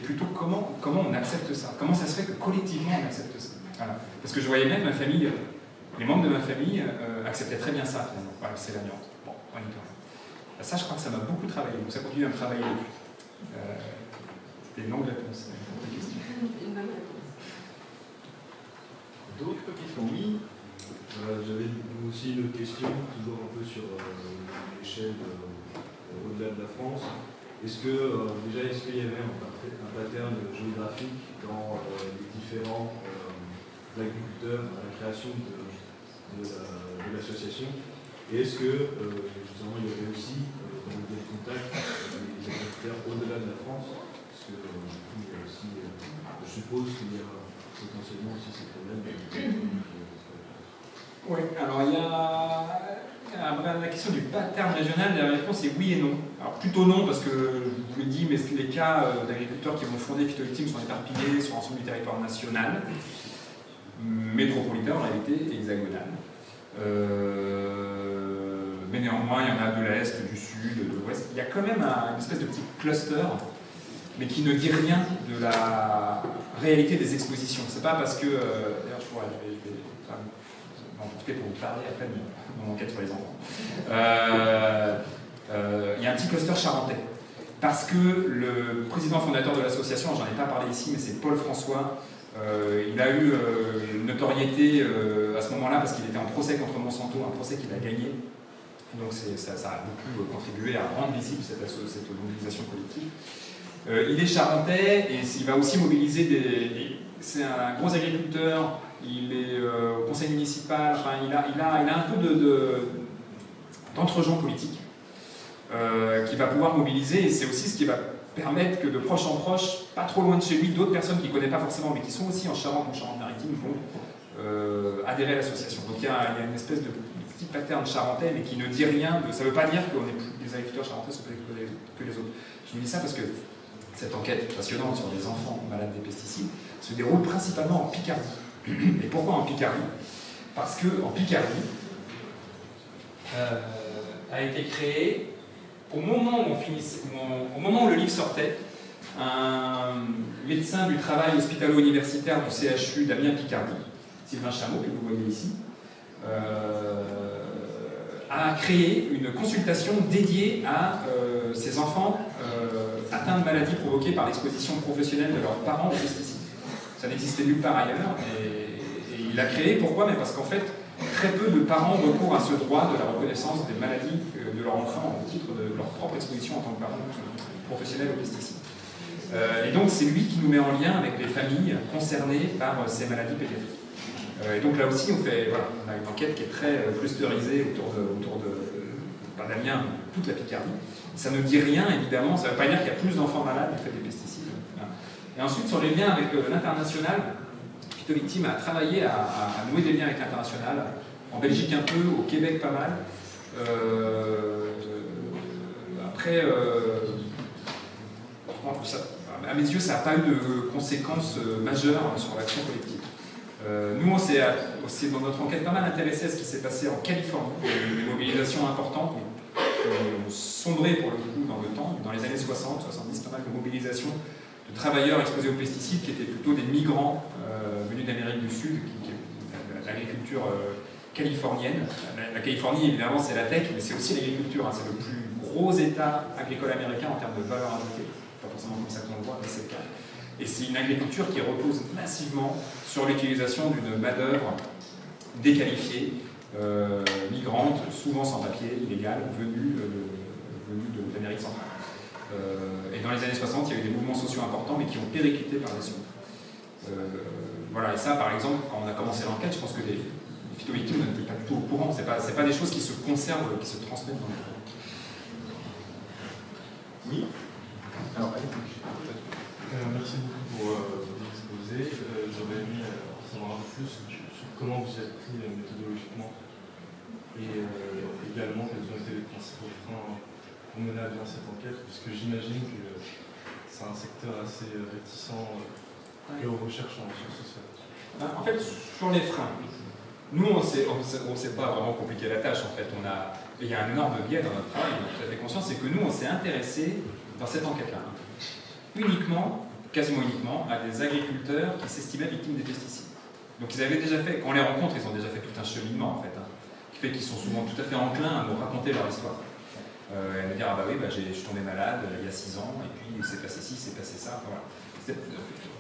Speaker 2: plutôt comment on accepte ça. Comment ça se fait que collectivement on accepte ça. Voilà. Parce que je voyais même ma famille, les membres de ma famille acceptaient très bien ça finalement. Voilà, c'est l'amiante. Bon, on y peut. Ça, je crois que ça m'a beaucoup travaillé, donc ça continue à me travailler. C'était une longue réponse.
Speaker 4: Une bonne réponse.
Speaker 1: D'autres questions? Oui.
Speaker 3: J'avais aussi une autre question, toujours un peu sur l'échelle au-delà de la France. Est-ce qu'il y avait un pattern géographique dans les différents agriculteurs à la création de l'association? Et est-ce que, justement, il y avait aussi des contacts avec les agriculteurs au-delà de la France? Parce que, du coup, il y a aussi, je suppose qu'il y a potentiellement aussi ces problèmes.
Speaker 2: Oui, alors il y a la question du pattern régional, la réponse est oui et non. Alors plutôt non, parce que je vous l'ai dit, mais les cas d'agriculteurs qui vont fonder Phytolithium sont éparpillés sur l'ensemble du territoire national, métropolitain en réalité, hexagonal. Mais néanmoins, il y en a de l'Est, du Sud, de l'Ouest. Il y a quand même une espèce de petit cluster, mais qui ne dit rien de la réalité des expositions. C'est pas parce que... D'ailleurs, je vais m'en profiter pour vous parler après de mon enquête sur les enfants. Il y a un petit cluster charentais. Parce que le président fondateur de l'association, j'en ai pas parlé ici, mais c'est Paul François, il a eu une notoriété à ce moment-là parce qu'il était en procès contre Monsanto, un procès qu'il a gagné. Donc ça a beaucoup contribué à rendre visible cette mobilisation collective. Il est charentais et il va aussi mobiliser c'est un gros agriculteur, il est au conseil municipal, enfin, il a un peu d'entre-gens politiques qui va pouvoir mobiliser, et c'est aussi ce qui va permettre que de proche en proche, pas trop loin de chez lui, d'autres personnes qu'il ne connaît pas forcément mais qui sont aussi en Charente ou Charente-Maritime vont adhérer à l'association. Donc il y a une espèce de petit pattern charentais mais qui ne dit rien, ça ne veut pas dire que les agriculteurs charentais sont plus exposés que les autres. Je vous dis ça parce que cette enquête passionnante sur les enfants malades des pesticides se déroule principalement en Picardie. Et pourquoi en Picardie? Parce qu'en Picardie a été créé, au moment où le livre sortait, un médecin du travail hospitalo-universitaire du CHU d'Amiens-Picardie, Sylvain Chameau, que vous voyez ici, a créé une consultation dédiée à ces enfants atteints de maladies provoquées par l'exposition professionnelle de leurs parents aux pesticides. Ça n'existait nulle part ailleurs, et il l'a créé. Pourquoi? Mais parce qu'en fait, très peu de parents recourent à ce droit de la reconnaissance des maladies de leur enfant au titre de leur propre exposition en tant que parents professionnels aux pesticides. Et donc c'est lui qui nous met en lien avec les familles concernées par ces maladies pédiatriques. Et donc là aussi, on a une enquête qui est très clusterisée autour d'Amiens, toute la Picardie. Ça ne dit rien, évidemment, ça ne veut pas dire qu'il y a plus d'enfants malades du fait des pesticides. Et ensuite, sur les liens avec l'international, Phytolithium a travaillé à nouer des liens avec l'international, en Belgique un peu, au Québec pas mal. Après, à mes yeux, ça n'a pas eu de conséquences majeures sur l'action collective. Nous, on s'est dans notre enquête pas mal intéressé à ce qui s'est passé en Californie. Il y a eu des mobilisations importantes qui ont sombré pour le coup dans le temps. Dans les années 60, 70, pas mal de mobilisations de travailleurs exposés aux pesticides qui étaient plutôt des migrants venus d'Amérique du Sud, l'agriculture californienne. La Californie, évidemment, c'est la tech, mais c'est aussi l'agriculture. Hein. C'est le plus gros état agricole américain en termes de valeur ajoutée. Pas forcément comme ça qu'on le voit, mais c'est le cas. Et c'est une agriculture qui repose massivement sur l'utilisation d'une main-d'œuvre déqualifiée, migrante, souvent sans papier, illégale, venue d'Amérique centrale. Et dans les années 60, il y a eu des mouvements sociaux importants, mais qui ont périclité par la suite. Voilà, et ça, par exemple, quand on a commencé l'enquête, je pense que les phytovictimes n'étaient pas du tout au courant. C'est pas des choses qui se conservent, qui se transmettent dans le temps.
Speaker 1: Oui. Alors,
Speaker 5: merci beaucoup pour l'exposé. J'aurais aimé en savoir un peu plus sur comment vous êtes pris méthodologiquement et également quels ont été les principaux freins pour mener à bien cette enquête, puisque j'imagine que c'est un secteur assez réticent et aux recherches en sciences sociales.
Speaker 2: En fait, sur les freins, nous, on ne s'est pas vraiment compliqué la tâche. En fait, il y a un énorme biais dans notre travail, on a tout à fait conscience, c'est que nous, on s'est intéressé dans cette enquête-là quasiment uniquement, à des agriculteurs qui s'estimaient victimes des pesticides. Donc ils avaient déjà fait, quand on les rencontre, ils ont déjà fait tout un cheminement en fait, qui fait qu'ils sont souvent tout à fait enclins à nous raconter leur histoire. À nous dire, ah bah oui, je suis tombé malade il y a 6 ans, et puis c'est passé ci, c'est passé ça. Voilà. On ne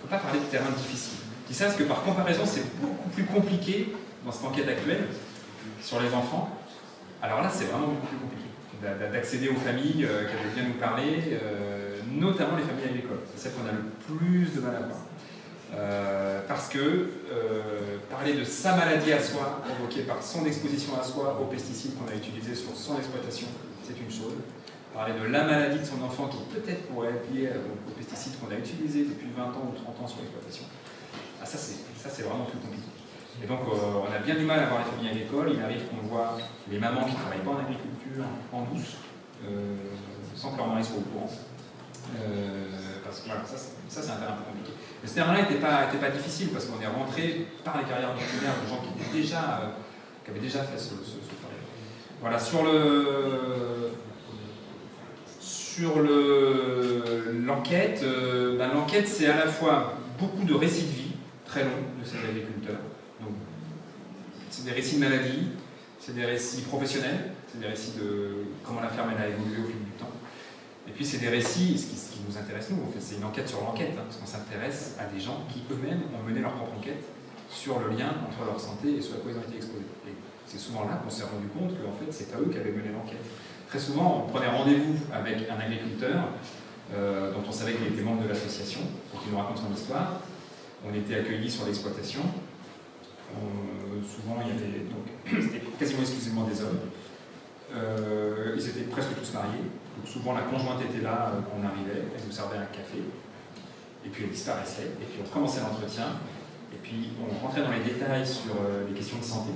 Speaker 2: peut pas parler de terrain difficile. Ils savent que par comparaison, c'est beaucoup plus compliqué dans cette enquête actuelle sur les enfants. Alors là, c'est vraiment beaucoup plus compliqué d'accéder aux familles qui avaient bien nous parler, notamment les familles agricoles. C'est celle qu'on a le plus de mal à voir. Parce que parler de sa maladie à soi, provoquée par son exposition à soi aux pesticides qu'on a utilisés sur son exploitation, c'est une chose. Parler de la maladie de son enfant qui peut-être pourrait être liée aux pesticides qu'on a utilisés depuis 20 ans ou 30 ans sur l'exploitation, ça c'est vraiment plus compliqué. Et donc on a bien du mal à voir les familles agricoles. Il arrive qu'on voit les mamans qui ne travaillent pas en agriculture, en douce, sans que leur mari soit au courant. Parce que voilà, ça c'est un terrain un peu compliqué. Mais ce terrain-là n'était pas difficile parce qu'on est rentré par les carrières disciplinaires de gens qui avaient déjà fait ce travail. Voilà, sur l'enquête, l'enquête c'est à la fois beaucoup de récits de vie très longs de ces agriculteurs. Donc, c'est des récits de maladie, c'est des récits professionnels, c'est des récits de comment la ferme elle a évolué au fil du temps. Et puis c'est des récits, ce qui nous intéresse nous, en fait, c'est une enquête sur l'enquête, parce qu'on s'intéresse à des gens qui eux-mêmes ont mené leur propre enquête sur le lien entre leur santé et ce à quoi ils ont été exposés. Et c'est souvent là qu'on s'est rendu compte que en fait, c'est pas eux qui avaient mené l'enquête. Très souvent, on prenait rendez-vous avec un agriculteur dont on savait qu'il était membre de l'association, pour qu'il nous raconte son histoire. On était accueillis sur l'exploitation. Souvent, il y avait donc c'était quasiment exclusivement des hommes. Ils étaient presque tous mariés. Donc souvent, la conjointe était là quand on arrivait. Elle nous servait un café. Et puis elle disparaissait. Et puis on commençait l'entretien. Et puis on rentrait dans les détails sur les questions de santé.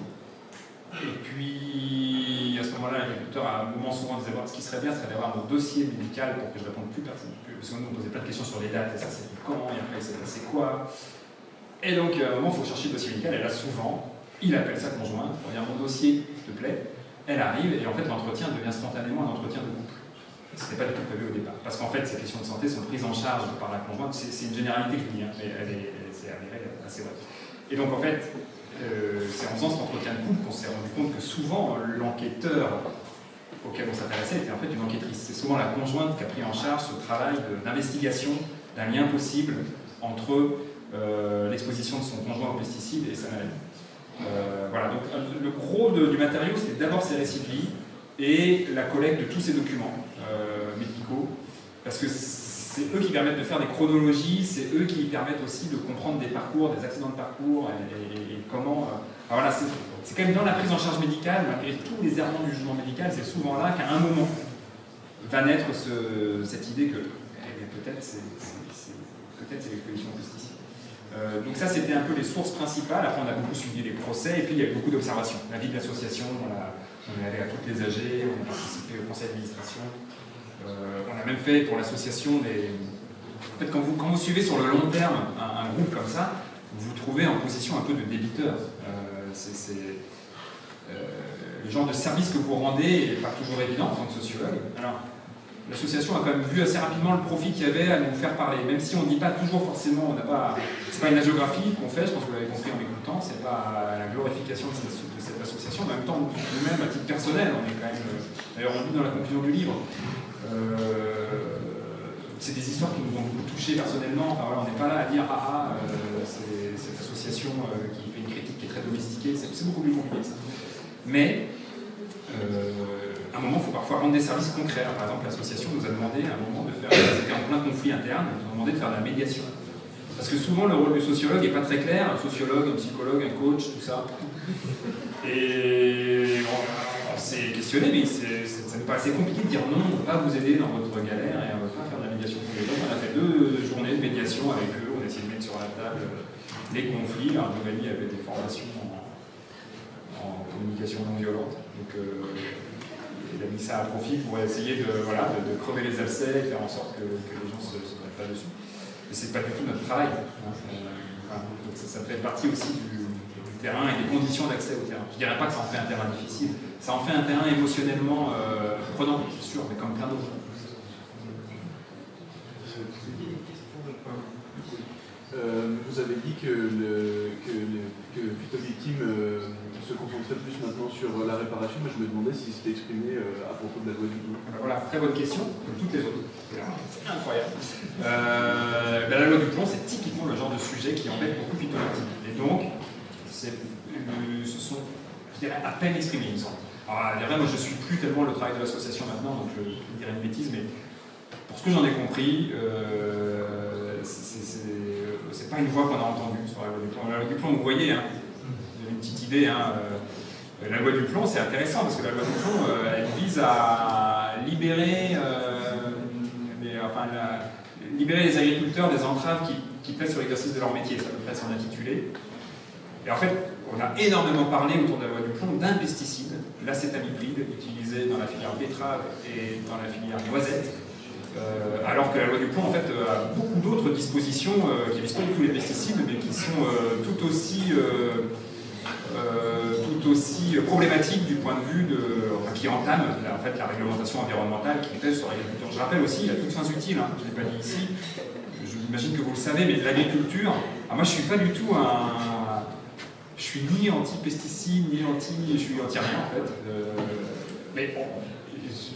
Speaker 2: Et puis, à ce moment-là, l'agriculteur, à un moment souvent, disait bon, ce qui serait bien, ce serait d'avoir mon dossier médical pour que je réponde plus personne. Parce que nous, on posait plein de questions sur les dates, et ça, c'était quand, et après, il s'est passé quoi. Et donc, à un moment, il faut chercher le dossier médical, et là, souvent, il appelle sa conjointe pour dire mon dossier, s'il te plaît. Elle arrive, et en fait, l'entretien devient spontanément un entretien de couple. Ce n'était pas du tout prévu au départ. Parce qu'en fait, ces questions de santé sont prises en charge par la conjointe. C'est une généralité que je dis, hein, mais c'est avéré assez vrai. Et donc, en fait, c'est en faisant cet entretien de couple qu'on s'est rendu compte que souvent l'enquêteur auquel on s'intéressait était en fait une enquêtrice. C'est souvent la conjointe qui a pris en charge ce travail d'investigation d'un lien possible entre l'exposition de son conjoint aux pesticides et sa maladie. Voilà, donc le gros du matériau, c'était d'abord ces récits de vie et la collecte de tous ces documents médicaux, parce que c'est eux qui permettent de faire des chronologies, c'est eux qui permettent aussi de comprendre des parcours, des accidents de parcours et comment... voilà, c'est quand même dans la prise en charge médicale, malgré tous les errements du jugement médical, c'est souvent là qu'à un moment va naître cette idée que peut-être c'est l'exposition aux pesticides. Donc ça, c'était un peu les sources principales. Après, on a beaucoup suivi les procès et puis il y a eu beaucoup d'observations. La vie de l'association, on est allé à toutes les AG, on a participé au conseil d'administration. On a même fait pour l'association En fait, quand vous suivez sur le long terme un groupe comme ça, vous vous trouvez en position un peu de débiteur. Le genre de service que vous rendez n'est pas toujours évident en tant que sociologue. Alors, l'association a quand même vu assez rapidement le profit qu'il y avait à nous faire parler, même si on ne dit pas toujours forcément, c'est pas une agiographie qu'on fait, je pense que vous l'avez compris en m'écoutant, c'est pas la glorification de cette association, mais en même temps, nous-mêmes, à titre personnel, on est quand même, d'ailleurs on le dit dans la conclusion du livre, c'est des histoires qui nous ont beaucoup touchés personnellement, enfin, voilà, on n'est pas là à dire c'est cette association qui fait une critique qui est très domestiquée, c'est beaucoup plus compliqué que ça. Mais, à un moment, il faut parfois rendre des services concrets. Par exemple, l'association nous a demandé à un moment de faire, c'était en plein conflit interne, ils nous ont demandé de faire de la médiation. Parce que souvent, le rôle du sociologue n'est pas très clair, un sociologue, un psychologue, un coach, tout ça. Et on s'est questionné, mais ça nous paraissait compliqué de dire non, on ne peut pas vous aider dans votre galère et on ne va pas faire de la médiation tous les jours. On a fait 2 journées de médiation avec eux, on a essayé de mettre sur la table les conflits. Alors, Noémie avait des formations en communication non violente. Donc, il a mis ça à profit pour essayer de crever les abcès et faire en sorte que les gens ne se prennent pas dessus. Mais c'est pas du tout notre travail. Donc ça fait partie aussi du terrain et des conditions d'accès au terrain. Je ne dirais pas que ça en fait un terrain difficile, ça en fait un terrain émotionnellement prenant, c'est sûr, mais comme plein d'autres.
Speaker 3: Vous avez dit que Vito Victime se concentrait plus maintenant sur la réparation, mais je me demandais si c'était exprimé à propos de la loi du plomb.
Speaker 2: Voilà, très bonne question, comme toutes les autres. C'est incroyable. La loi du plomb, c'est typiquement le genre de sujet qui embête beaucoup Vito Victime. Et donc, ce sont, je dirais, à peine exprimés, il me semble. Alors, moi, je ne suis plus tellement le travail de l'association maintenant, donc je dirais une bêtise, mais pour ce que j'en ai compris, c'est pas une voix qu'on a entendue sur la loi du plomb. La loi du plomb, vous voyez, hein, vous avez une petite idée. Hein, la loi du plomb, c'est intéressant parce que la loi du plomb, elle vise à libérer, libérer les agriculteurs des entraves qui pèsent sur l'exercice de leur métier. Ça peut son intitulé. Et en fait, on a énormément parlé autour de la loi du plomb d'un pesticide, l'acétamipride, utilisé dans la filière betterave et dans la filière noisette. Alors que la loi du plomb en fait, a beaucoup d'autres dispositions qui ne visent pas du tout les pesticides, mais qui sont tout aussi problématiques du point de vue qui entament en fait, la réglementation environnementale qui pèse sur l'agriculture. Je rappelle aussi, à toutes fins utiles, hein, je ne l'ai pas dit ici, j'imagine que vous le savez, mais l'agriculture, moi je ne suis pas du tout je suis ni anti-pesticide, je suis anti-rien en fait. Mais bon,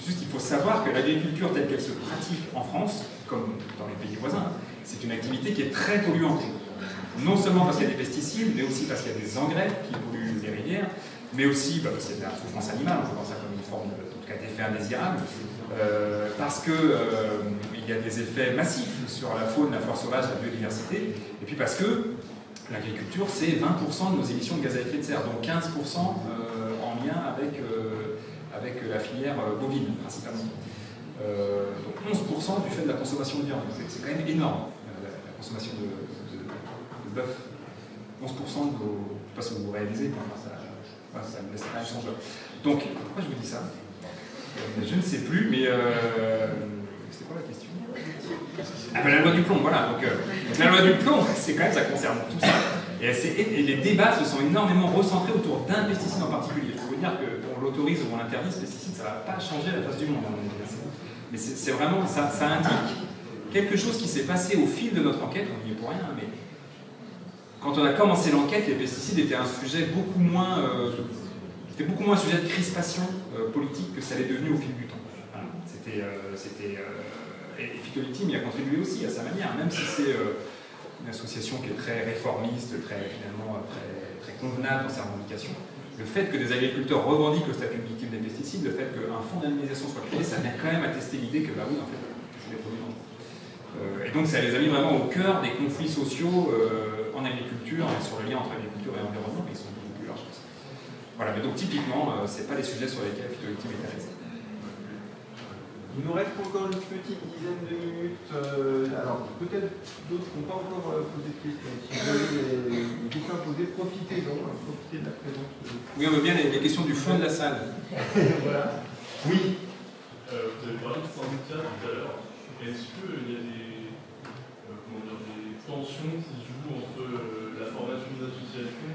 Speaker 2: juste il faut savoir que l'agriculture telle qu'elle se pratique en France, comme dans les pays voisins, c'est une activité qui est très polluante. Non seulement parce qu'il y a des pesticides, mais aussi parce qu'il y a des engrais qui polluent les rivières, mais aussi parce qu'il y a de la souffrance animale, on peut voir ça comme une forme de d'effet indésirable, parce qu'il y a des effets massifs sur la faune, la flore sauvage, la biodiversité, et puis parce que l'agriculture, c'est 20% de nos émissions de gaz à effet de serre, donc 15% en lien avec la filière bovine, principalement. Donc 11% du fait de la consommation de viande. C'est quand même énorme, la consommation de bœuf. 11% de vos... Je ne sais pas si vous réalisez, mais ça me laisse quand même songeur. Donc, pourquoi je vous dis ça? Je ne sais plus, mais... C'était quoi la question? La loi du plomb, voilà. Donc, la loi du plomb, c'est quand même, ça concerne tout ça. Et les débats se sont énormément recentrés autour d'un pesticide en particulier. Je peux vous dire qu'on l'autorise ou on l'interdit, ce pesticide, ça ne va pas changer la face du monde. Mais c'est vraiment, ça indique quelque chose qui s'est passé au fil de notre enquête, on n'y est pour rien, mais quand on a commencé l'enquête, les pesticides étaient un sujet beaucoup moins un sujet de crispation politique que ça l'est devenu au fil du temps. Voilà. Et Vito Victime y a contribué aussi à sa manière, même si c'est une association qui est très réformiste, très convenable dans sa revendication. Le fait que des agriculteurs revendiquent le statut de victime des pesticides, le fait qu'un fonds d'indemnisation soit créé, ça vient quand même attester l'idée que, bah oui, en fait, c'est des produits dangereux. Et donc, ça les a mis vraiment au cœur des conflits sociaux en agriculture et sur le lien entre agriculture et environnement, mais ils sont beaucoup plus larges que ça. Voilà, mais donc, typiquement, c'est pas des sujets sur lesquels Vito Victime est intéressé.
Speaker 1: Il nous reste encore une petite dizaine de minutes. Alors, peut-être d'autres qui n'ont pas encore posé de questions. Si vous avez des questions à poser, profitez-en, profitez de la présence.
Speaker 2: Oui, on veut bien les questions du fond de la salle.
Speaker 1: Voilà. Oui.
Speaker 6: Vous avez parlé de syndicats tout à l'heure. Est-ce qu'il y a des
Speaker 5: tension qui se joue entre la formation des associations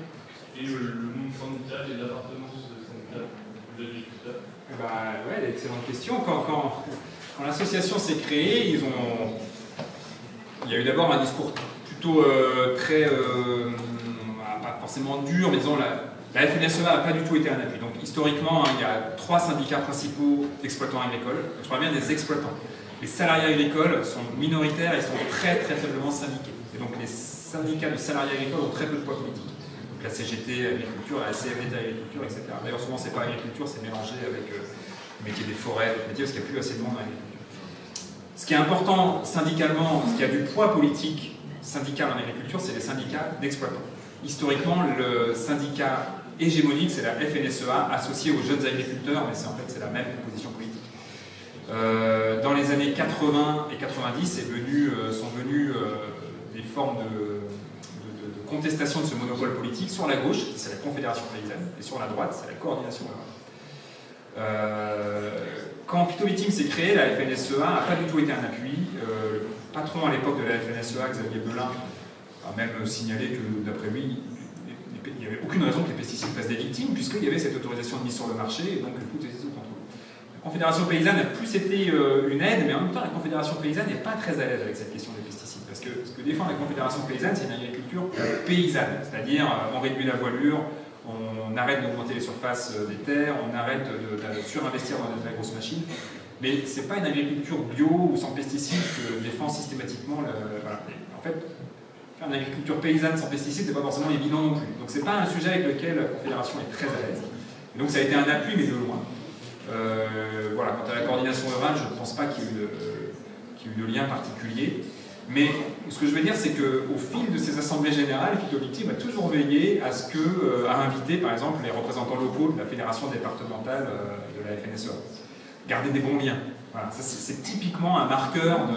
Speaker 5: et le monde syndical et l'appartenance syndicale des agriculteurs?
Speaker 2: Bah, ouais, excellente question. Quand l'association s'est créée, il y a eu d'abord un discours plutôt très, pas forcément dur, mais disons la FNSEA n'a pas du tout été un appui. Donc historiquement, il y a 3 syndicats principaux d'exploitants agricoles. Je parle bien des exploitants. Les salariés agricoles sont minoritaires et sont très très faiblement syndiqués. Et donc les syndicats de salariés agricoles ont très peu de poids politique. Donc la CGT agriculture, la CFDT agriculture, etc. D'ailleurs souvent c'est pas agriculture, c'est mélangé avec le métier des forêts, d'autres métiers, parce qu'il n'y a plus assez de monde en agriculture. Ce qui est important syndicalement, ce qui a du poids politique syndical en agriculture, c'est les syndicats d'exploitants. Historiquement, le syndicat hégémonique, c'est la FNSEA, associée aux jeunes agriculteurs, mais en fait c'est la même composition politique. Dans les années 80 et 90, sont venues des formes de contestation de ce monopole politique. Sur la gauche, c'est la Confédération paysanne, et sur la droite, c'est la coordination rurale. Quand Phyto Victime s'est créé, la FNSEA n'a pas du tout été un appui. Le patron à l'époque de la FNSEA, Xavier Belin, a même signalé que, d'après lui, il n'y avait aucune raison que les pesticides fassent des victimes, puisqu'il y avait cette autorisation de mise sur le marché, et donc tout était sous contrôle. La Confédération paysanne a plus été une aide, mais en même temps, la Confédération paysanne n'est pas très à l'aise avec cette question des pesticides, parce que ce que défend la Confédération paysanne, c'est une agriculture paysanne, c'est-à-dire on réduit la voilure, on arrête d'augmenter les surfaces des terres, on arrête de surinvestir dans de très grosses machines, mais ce n'est pas une agriculture bio ou sans pesticides que défend systématiquement voilà. En fait, faire une agriculture paysanne sans pesticides, c'est pas forcément évident non plus. Donc c'est pas un sujet avec lequel la Confédération est très à l'aise. Et donc ça a été un appui, mais de loin. Voilà, quant à la coordination rurale, je ne pense pas qu'il y ait eu de lien particulier. Mais ce que je veux dire, c'est qu'au fil de ces assemblées générales, Phyto Victime a toujours veillé à inviter, par exemple, les représentants locaux de la fédération départementale de la FNSEA. Garder des bons liens. Voilà, c'est typiquement un marqueur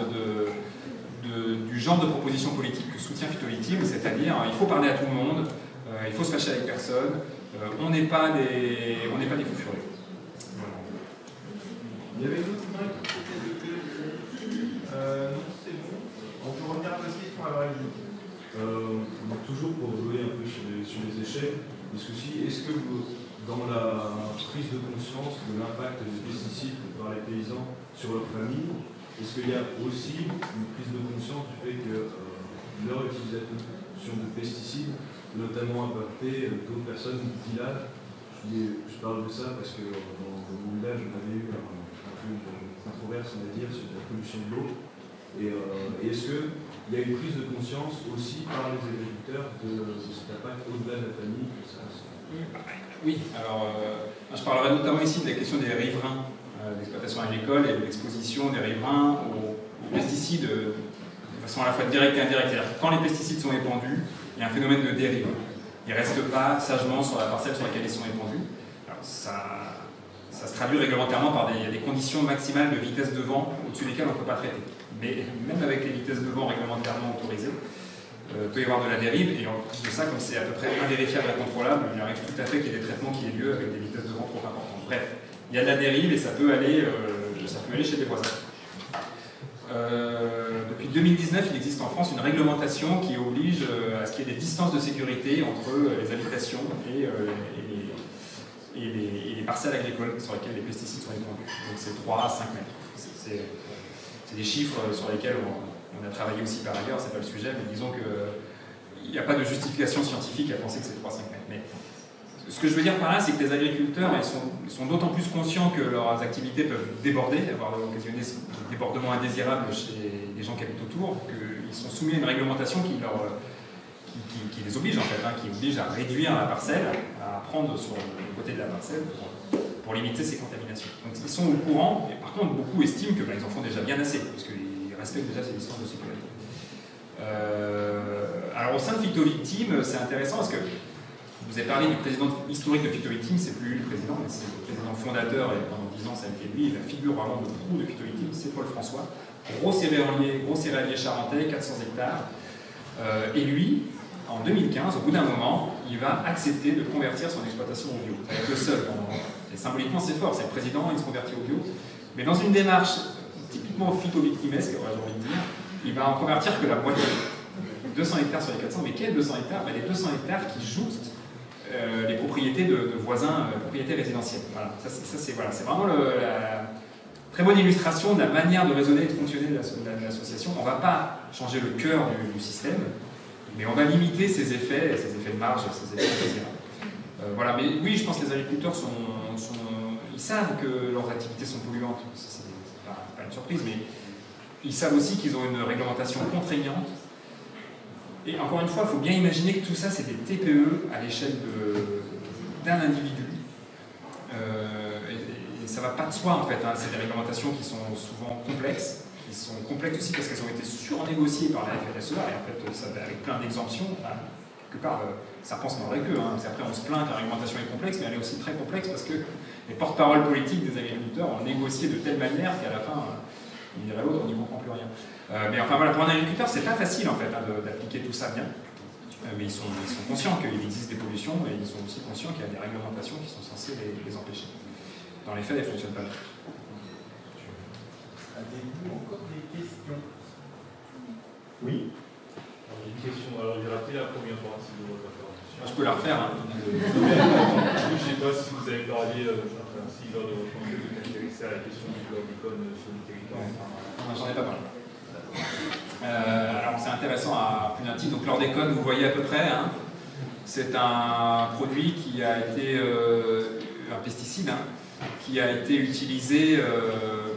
Speaker 2: du genre de proposition politique que soutient Phyto Victime, c'est-à-dire il faut parler à tout le monde, il faut se fâcher avec personne, on n'est pas des fous furieux.
Speaker 1: Il y avait d'autres mains qui étaient levées. Non, c'est bon. On peut revenir à votre question à l'oreille.
Speaker 3: Toujours pour jouer un peu sur les échecs, est-ce que dans la prise de conscience de l'impact des pesticides par les paysans sur leur famille, est-ce qu'il y a aussi une prise de conscience du fait que leur utilisation de pesticides, notamment impacter d'autres personnes du village? Je parle de ça parce que dans mon village, on avait eu un peu une controverse, on va dire, sur la pollution de l'eau. Et est-ce qu'il y a une prise de conscience aussi par les agriculteurs de cet impact au-delà de la famille que ça
Speaker 2: Oui, alors je parlerai notamment ici de la question des riverains d'exploitation agricole et de l'exposition des riverains aux pesticides de façon à la fois directe et indirecte. C'est-à-dire que quand les pesticides sont épandus, il y a un phénomène de dérive. Ils ne restent pas sagement sur la parcelle sur laquelle ils sont épandus. Alors, ça se traduit réglementairement par des conditions maximales de vitesse de vent au-dessus desquelles on ne peut pas traiter. Mais même avec les vitesses de vent réglementairement autorisées, il peut y avoir de la dérive, et en plus de ça, comme c'est à peu près invérifiable et incontrôlable, il arrive tout à fait qu'il y ait des traitements qui aient lieu avec des vitesses de vent trop importantes. Bref, il y a de la dérive et ça peut aller chez les voisins. Depuis 2019, il existe en France une réglementation qui oblige à ce qu'il y ait des distances de sécurité entre les habitations et les parcelles agricoles sur lesquelles les pesticides sont épandus. Donc c'est 3 à 5 mètres. C'est des chiffres sur lesquels on a travaillé aussi par ailleurs, c'est pas le sujet, mais disons qu'il n'y a pas de justification scientifique à penser que c'est 3 à 5 mètres. Mais ce que je veux dire par là, c'est que les agriculteurs ils sont d'autant plus conscients que leurs activités peuvent déborder, avoir occasionné des débordements indésirables chez les gens qui habitent autour, qu'ils sont soumis à une réglementation qui les oblige en fait, qui oblige à réduire la parcelle, à prendre sur le côté de la parcelle pour limiter ces contaminations. Donc ils sont au courant, et par contre beaucoup estiment qu'ils en font déjà bien assez, puisqu'ils respectent déjà ces distances de sécurité. Alors au sein de Phyto Victime, c'est intéressant parce que vous avez parlé du président historique de Phyto Victime, c'est plus lui le président, mais c'est le président fondateur, et pendant 10 ans ça a été lui, la figure vraiment de proue de Phyto Victime, c'est Paul François, gros céréalier charentais, 400 hectares, et lui, en 2015, au bout d'un moment, il va accepter de convertir son exploitation au bio. Ça va être le seul. Et symboliquement, c'est fort, c'est le président, il se convertit au bio. Mais dans une démarche typiquement phyto-victimesque, j'ai envie de dire, il va en convertir que la moitié. 200 hectares sur les 400, mais quels 200 hectares? Les 200 hectares qui jouxtent les propriétés de voisins, propriétés résidentielles. Voilà. Ça c'est vraiment la très bonne illustration de la manière de raisonner et de fonctionner de l'association. On ne va pas changer le cœur du système, mais on va limiter ses effets de marge, ses effets indésirables. Voilà, mais oui, je pense que les agriculteurs ils savent que leurs activités sont polluantes. C'est pas une surprise, mais ils savent aussi qu'ils ont une réglementation contraignante. Et encore une fois, il faut bien imaginer que tout ça, c'est des TPE à l'échelle d'un individu. Et ça ne va pas de soi, en fait. Hein. C'est des réglementations qui sont souvent complexes. Qui sont complexes aussi parce qu'elles ont été surnégociées par la FNSEA. Et en fait, ça, avec plein d'exemptions, quelque part, ça pense dans la queue. Hein. Après, on se plaint que la réglementation est complexe, mais elle est aussi très complexe parce que les porte-paroles politiques des agriculteurs ont négocié de telle manière qu'à la fin, il dirait l'autre, on n'y comprend plus rien. Mais enfin voilà, pour un agriculteur, c'est pas facile en fait d'appliquer tout ça bien. Mais ils sont conscients qu'il existe des pollutions et ils sont aussi conscients qu'il y a des réglementations qui sont censées les empêcher. Dans les faits, elles ne fonctionnent pas bien.
Speaker 1: Avez-vous encore des questions? Oui.
Speaker 5: J'ai une question. Alors, j'ai raté la première partie de votre intervention.
Speaker 2: Je peux la refaire. Hein.
Speaker 5: Je ne sais pas si vous avez parlé, si lors de votre enquête vous intéressez à la question du chlordécone sur le territoire.
Speaker 2: J'en ai pas parlé. Alors c'est intéressant à plus d'un titre. Donc chlordécone, vous voyez à peu près, hein, c'est un produit qui a été un pesticide qui a été utilisé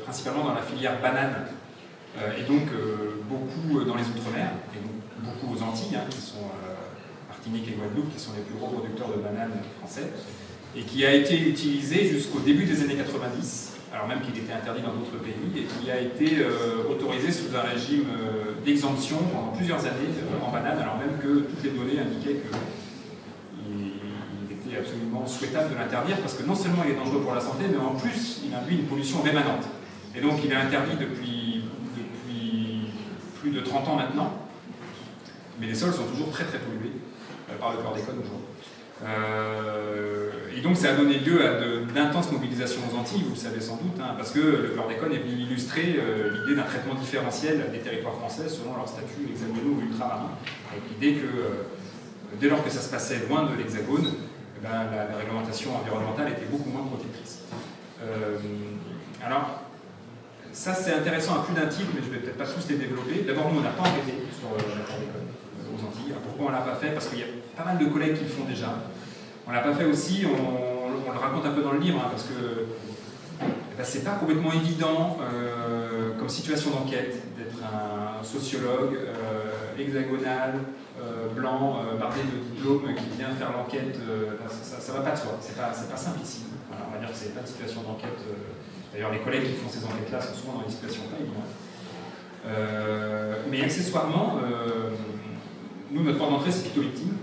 Speaker 2: principalement dans la filière banane et donc beaucoup dans les outre-mer et donc beaucoup aux Antilles, qui sont Martinique et Guadeloupe, qui sont les plus gros producteurs de bananes français, et qui a été utilisé jusqu'au début des années 90. Alors même qu'il était interdit dans d'autres pays, et qui a été autorisé sous un régime d'exemption pendant plusieurs années en banane, alors même que toutes les données indiquaient qu'il était absolument souhaitable de l'interdire, parce que non seulement il est dangereux pour la santé, mais en plus il induit une pollution rémanente. Et donc il est interdit depuis plus de 30 ans maintenant, mais les sols sont toujours très très pollués par le chlordécone aujourd'hui. Et donc ça a donné lieu à d'intenses mobilisations aux Antilles, vous le savez sans doute, parce que le chlordécone est venu illustrer l'idée d'un traitement différentiel des territoires français selon leur statut hexagonaux ou ultramarins, avec l'idée que dès lors que ça se passait loin de l'hexagone, la réglementation environnementale était beaucoup moins protectrice. Alors, ça c'est intéressant à plus d'un titre, mais je ne vais peut-être pas tous les développer. D'abord, nous on n'a pas enquêté sur le chlordécone aux Antilles. Alors, pourquoi on ne l'a pas fait? Parce qu'il y a pas mal de collègues qui le font déjà. On ne l'a pas fait aussi, on le raconte un peu dans le livre, parce que c'est pas complètement évident comme situation d'enquête d'être un sociologue hexagonal, blanc, bardé de diplôme qui vient faire l'enquête. Ça va pas de soi, c'est pas simple ici. Voilà, on va dire que c'est pas une situation d'enquête. D'ailleurs, les collègues qui font ces enquêtes-là sont souvent dans des situations pas évidentes. Mais accessoirement, nous, notre port d'entrée, c'est Phytovictime.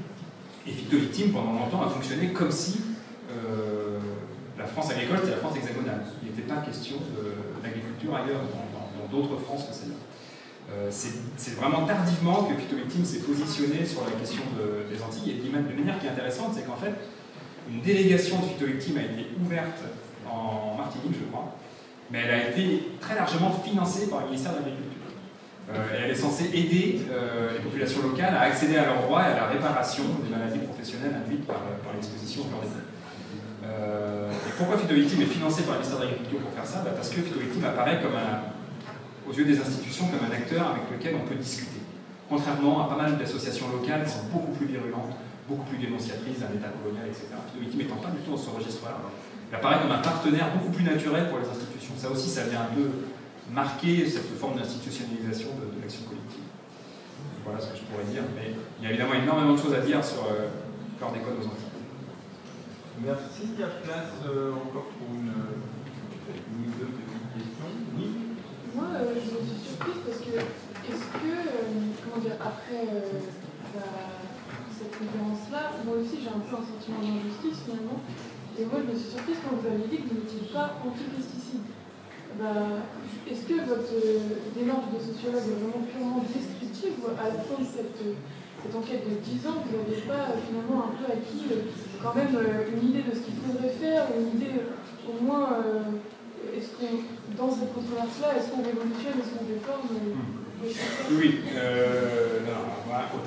Speaker 2: Et Phytovictime, pendant longtemps, a fonctionné comme si la France agricole, c'était la France hexagonale. Il n'était pas question d'agriculture ailleurs, dans d'autres France que celle-là. C'est vraiment tardivement que Phytovictime s'est positionné sur la question des Antilles. Et de manière qui est intéressante, c'est qu'en fait, une délégation de Phytovictime a été ouverte en Martinique, je crois, mais elle a été très largement financée par le ministère de l'Agriculture. Et elle est censée aider les populations locales à accéder à leurs droits et à la réparation des maladies professionnelles induites par l'exposition au chlordécone. Et pourquoi Phytovictime est financé par le ministère de l'Agriculture pour faire ça? Parce que Phytovictime apparaît aux yeux des institutions comme un acteur avec lequel on peut discuter. Contrairement à pas mal d'associations locales qui sont beaucoup plus virulentes, beaucoup plus dénonciatrices d'un État colonial, etc. Phytovictime n'étant pas du tout dans ce registre-là. Il apparaît comme un partenaire beaucoup plus naturel pour les institutions. Ça aussi, ça vient un peu marquer cette forme d'institutionnalisation de l'action collective. Voilà ce que je pourrais dire, mais il y a évidemment énormément de choses à dire sur le chlordécone aux Antilles.
Speaker 1: Merci, il y a place encore pour une ou deux petites questions. Oui.
Speaker 6: Moi, je me suis surprise parce que, comment dire, après cette conférence-là, moi aussi j'ai un peu un sentiment d'injustice finalement. Et moi, je me suis surprise quand vous avez dit que vous n'étiez pas anti-pesticides. Est-ce que votre démarche de sociologue est vraiment purement descriptive ou à la fin de cette enquête de 10 ans, vous n'avez pas finalement un peu acquis quand même une idée de ce qu'il faudrait faire, une idée au moins, est-ce qu'on, dans cette controverse-là, est-ce qu'on révolutionne, est-ce qu'on réforme?
Speaker 2: Oui, au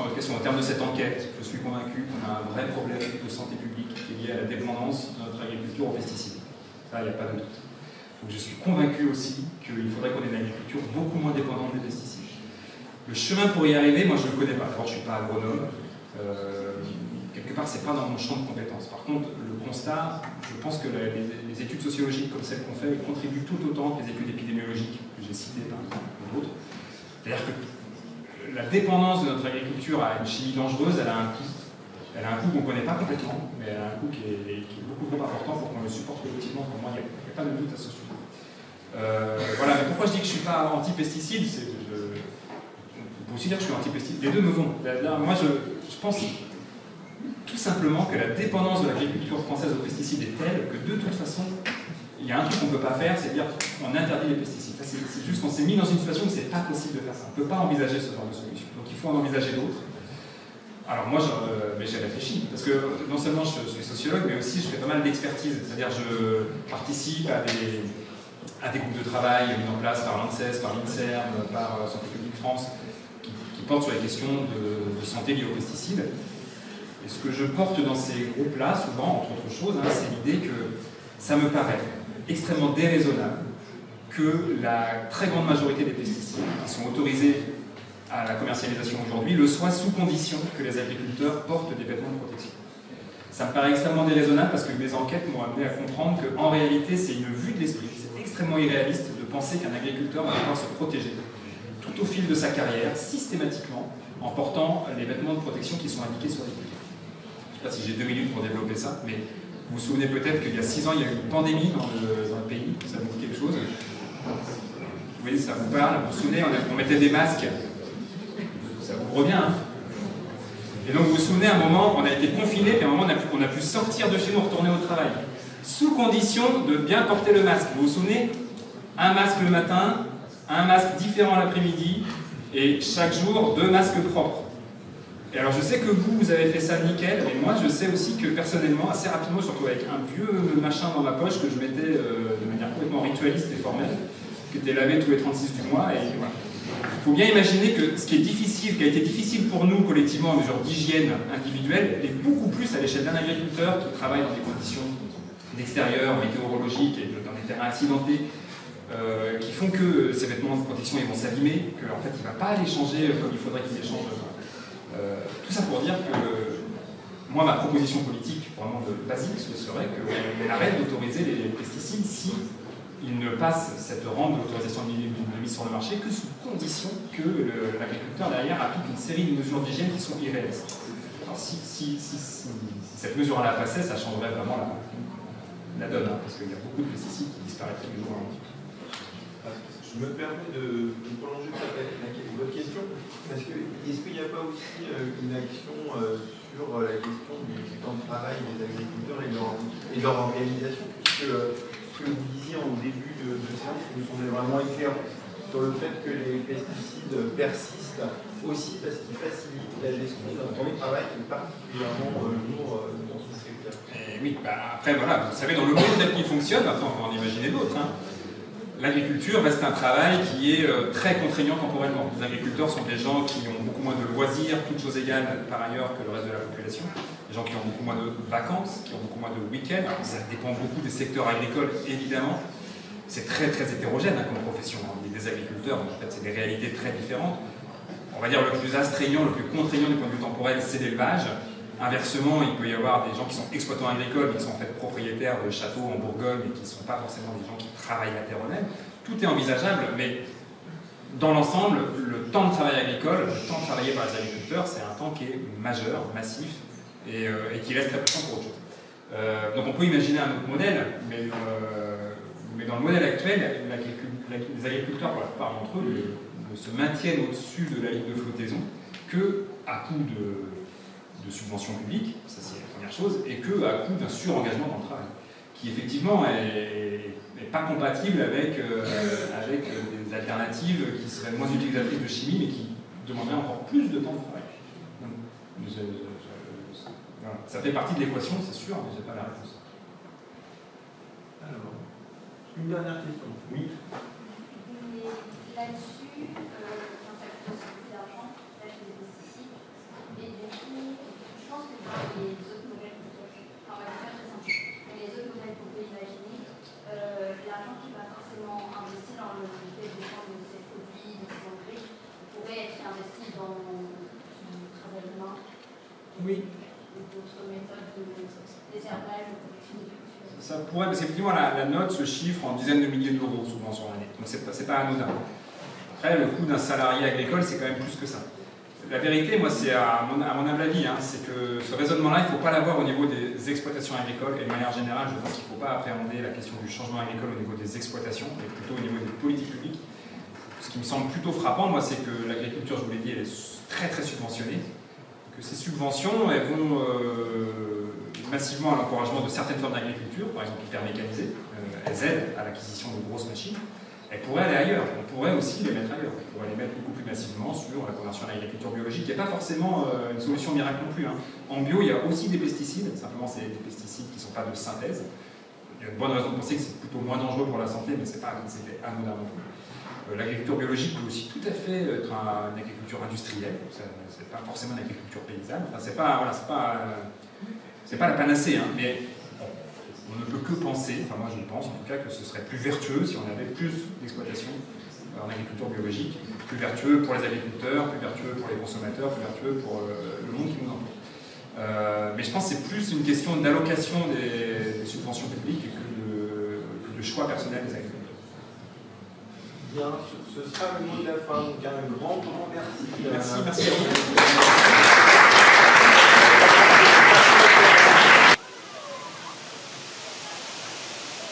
Speaker 2: à votre question, au terme de cette enquête, je suis convaincu qu'on a un vrai problème de santé publique qui est lié à la dépendance de notre agriculture aux pesticides. Ça, il n'y a pas de doute. Donc je suis convaincu aussi qu'il faudrait qu'on ait une agriculture beaucoup moins dépendante des pesticides. Le chemin pour y arriver, moi je ne le connais pas. D'abord, je ne suis pas agronome. Quelque part, ce n'est pas dans mon champ de compétences. Par contre, le constat, je pense que les études sociologiques comme celles qu'on fait contribuent tout autant que les études épidémiologiques que j'ai citées par exemple, ou d'autres. C'est-à-dire que la dépendance de notre agriculture à une chimie dangereuse, elle a un coût. Elle a un coût qu'on ne connaît pas complètement, mais elle a un coût qui est beaucoup trop important pour qu'on le supporte collectivement. Pour moi, il n'y a pas de doute à ce sujet. Voilà, mais pourquoi je dis que je ne suis pas anti-pesticide, on peut aussi dire que je suis anti-pesticide. Les deux me vont. Moi, je pense tout simplement que la dépendance de l'agriculture française aux pesticides est telle que de toute façon, il y a un truc qu'on ne peut pas faire, c'est dire qu'on interdit les pesticides. C'est juste qu'on s'est mis dans une situation où c'est pas possible de faire ça. On ne peut pas envisager ce genre de solution. Donc il faut en envisager d'autres. Alors moi, j'ai réfléchi, parce que non seulement je suis sociologue, mais aussi je fais pas mal d'expertise. C'est-à-dire je participe à des groupes de travail mis en place par l'ANSES, par l'INSERM, par Santé publique France, qui portent sur les questions de santé liées aux pesticides. Et ce que je porte dans ces groupes-là, souvent, entre autres choses, c'est l'idée que ça me paraît extrêmement déraisonnable que la très grande majorité des pesticides qui sont autorisés à la commercialisation aujourd'hui le soient sous condition que les agriculteurs portent des vêtements de protection. Ça me paraît extrêmement déraisonnable parce que mes enquêtes m'ont amené à comprendre qu'en réalité, c'est une vue de l'esprit. C'est extrêmement irréaliste de penser qu'un agriculteur va pouvoir se protéger tout au fil de sa carrière, systématiquement, en portant les vêtements de protection qui sont indiqués sur l'étiquette. Je ne sais pas si j'ai 2 minutes pour développer ça, mais vous vous souvenez peut-être qu'il y a 6 ans, il y a eu une pandémie dans le pays, ça vous dit quelque chose? Oui, ça vous parle, vous vous souvenez, on mettait des masques, ça vous revient, hein? Et donc vous vous souvenez, à un moment, on a été confinés, puis à un moment, on a pu sortir de chez nous, retourner au travail, sous condition de bien porter le masque. Vous vous souvenez? Un masque le matin, un masque différent l'après-midi, et chaque jour, 2 masques propres. Et alors je sais que vous avez fait ça nickel, mais moi je sais aussi que personnellement, assez rapidement, surtout avec un vieux machin dans ma poche que je mettais de manière complètement ritualiste et formelle, qui était lavé tous les 36 du mois, et voilà. Il faut bien imaginer que ce qui est difficile, qui a été difficile pour nous collectivement en mesure d'hygiène individuelle, est beaucoup plus à l'échelle d'un agriculteur qui travaille dans des conditions d'extérieur, météorologiques et dans des terrains accidentés, qui font que ces vêtements de protection ils vont s'abîmer, qu'en fait il ne va pas les changer comme il faudrait qu'il les change. Tout ça pour dire que moi, ma proposition politique, vraiment basique, ce serait qu'on arrête d'autoriser les pesticides si ils ne passent cette rente d'autorisation de mise sur le marché que sous condition que l'agriculteur derrière applique une série de mesures d'hygiène qui sont irréalistes. Alors si cette mesure-là passait, ça changerait vraiment la donne, hein, parce qu'il y a beaucoup de pesticides qui disparaissent tous les jours.
Speaker 1: Je me permets de prolonger votre question, parce que est-ce qu'il n'y a pas aussi une action sur la question du temps de travail des agriculteurs et de leur organisation, puisque ce que vous disiez en début de séance nous semblait vraiment éclairant sur le fait que les pesticides persistent aussi parce qu'ils facilitent la gestion d'un temps de travail qui est particulièrement lourd dans ce secteur.
Speaker 2: Oui, après voilà, vous savez, dans le monde tel qu'il fonctionne, après on va en imaginer d'autres, hein. L'agriculture reste un travail qui est très contraignant temporellement. Les agriculteurs sont des gens qui ont beaucoup moins de loisirs, toutes choses égales par ailleurs que le reste de la population. Des gens qui ont beaucoup moins de vacances, qui ont beaucoup moins de week-ends. Alors, ça dépend beaucoup des secteurs agricoles, évidemment. C'est très très hétérogène comme profession. Il y a des agriculteurs, en fait, c'est des réalités très différentes. On va dire le plus astreignant, le plus contraignant du point de vue temporel, c'est l'élevage. Inversement, il peut y avoir des gens qui sont exploitants agricoles, mais qui sont en fait propriétaires de châteaux en Bourgogne et qui ne sont pas forcément des gens qui travaillent la terre eux-mêmes. Tout est envisageable, mais dans l'ensemble, le temps de travail agricole, le temps travaillé par les agriculteurs, c'est un temps qui est majeur, massif, et qui reste très important pour autre chose. Donc on peut imaginer un autre modèle, mais dans le modèle actuel, les agriculteurs, pour la plupart d'entre eux, ne se maintiennent au-dessus de la ligne de flottaison qu'à coup de subventions publiques, ça c'est la première chose, et qu'à coup d'un surengagement dans le travail, qui effectivement n'est pas compatible avec des alternatives qui seraient moins utilisatrices de chimie, mais qui demanderaient encore plus de temps de travail. Donc, voilà. Ça fait partie de l'équation, c'est sûr, mais je n'ai pas la réponse.
Speaker 1: Alors, une dernière question. Oui.
Speaker 7: Mais là-dessus, ça coûte aussi beaucoup d'argent, l'acheter des pesticides.
Speaker 2: Oui.
Speaker 7: Votre méthode de désherbage ou de finiculture.
Speaker 2: Ça pourrait, parce qu'effectivement, la note se chiffre en dizaines de milliers d'euros souvent sur l'année. Donc c'est pas anodin. Après, le coût d'un salarié agricole, c'est quand même plus que ça. La vérité, moi, c'est à mon humble avis, hein, c'est que ce raisonnement-là, il ne faut pas l'avoir au niveau des exploitations agricoles. Et de manière générale, je pense qu'il ne faut pas appréhender la question du changement agricole au niveau des exploitations, mais plutôt au niveau des politiques publiques. Ce qui me semble plutôt frappant, moi, c'est que l'agriculture, je vous l'ai dit, elle est très très subventionnée. Que ces subventions, elles vont massivement à l'encouragement de certaines formes d'agriculture, par exemple hyper-mécanisées. Elles aident à l'acquisition de grosses machines. Elles pourraient aller ailleurs, on pourrait aussi les mettre ailleurs. On pourrait les mettre beaucoup plus massivement sur la conversion à l'agriculture biologique, qui n'est pas forcément une solution miracle non plus. Hein. En bio, il y a aussi des pesticides, simplement c'est des pesticides qui ne sont pas de synthèse. Il y a une bonne raison de penser que c'est plutôt moins dangereux pour la santé, mais ce n'est pas anodin non plus. L'agriculture biologique peut aussi tout à fait être une agriculture industrielle, c'est pas forcément une agriculture paysanne, enfin, c'est pas la panacée, hein, mais bon, on ne peut que penser, enfin moi je pense en tout cas que ce serait plus vertueux si on avait plus d'exploitation en agriculture biologique, plus vertueux pour les agriculteurs, plus vertueux pour les consommateurs, plus vertueux pour le monde qui nous entoure. Mais je pense que c'est plus une question d'allocation des subventions publiques que de choix personnel des agriculteurs.
Speaker 1: Bien, ce sera le mot de la fin. Donc un grand merci.
Speaker 2: Merci à vous.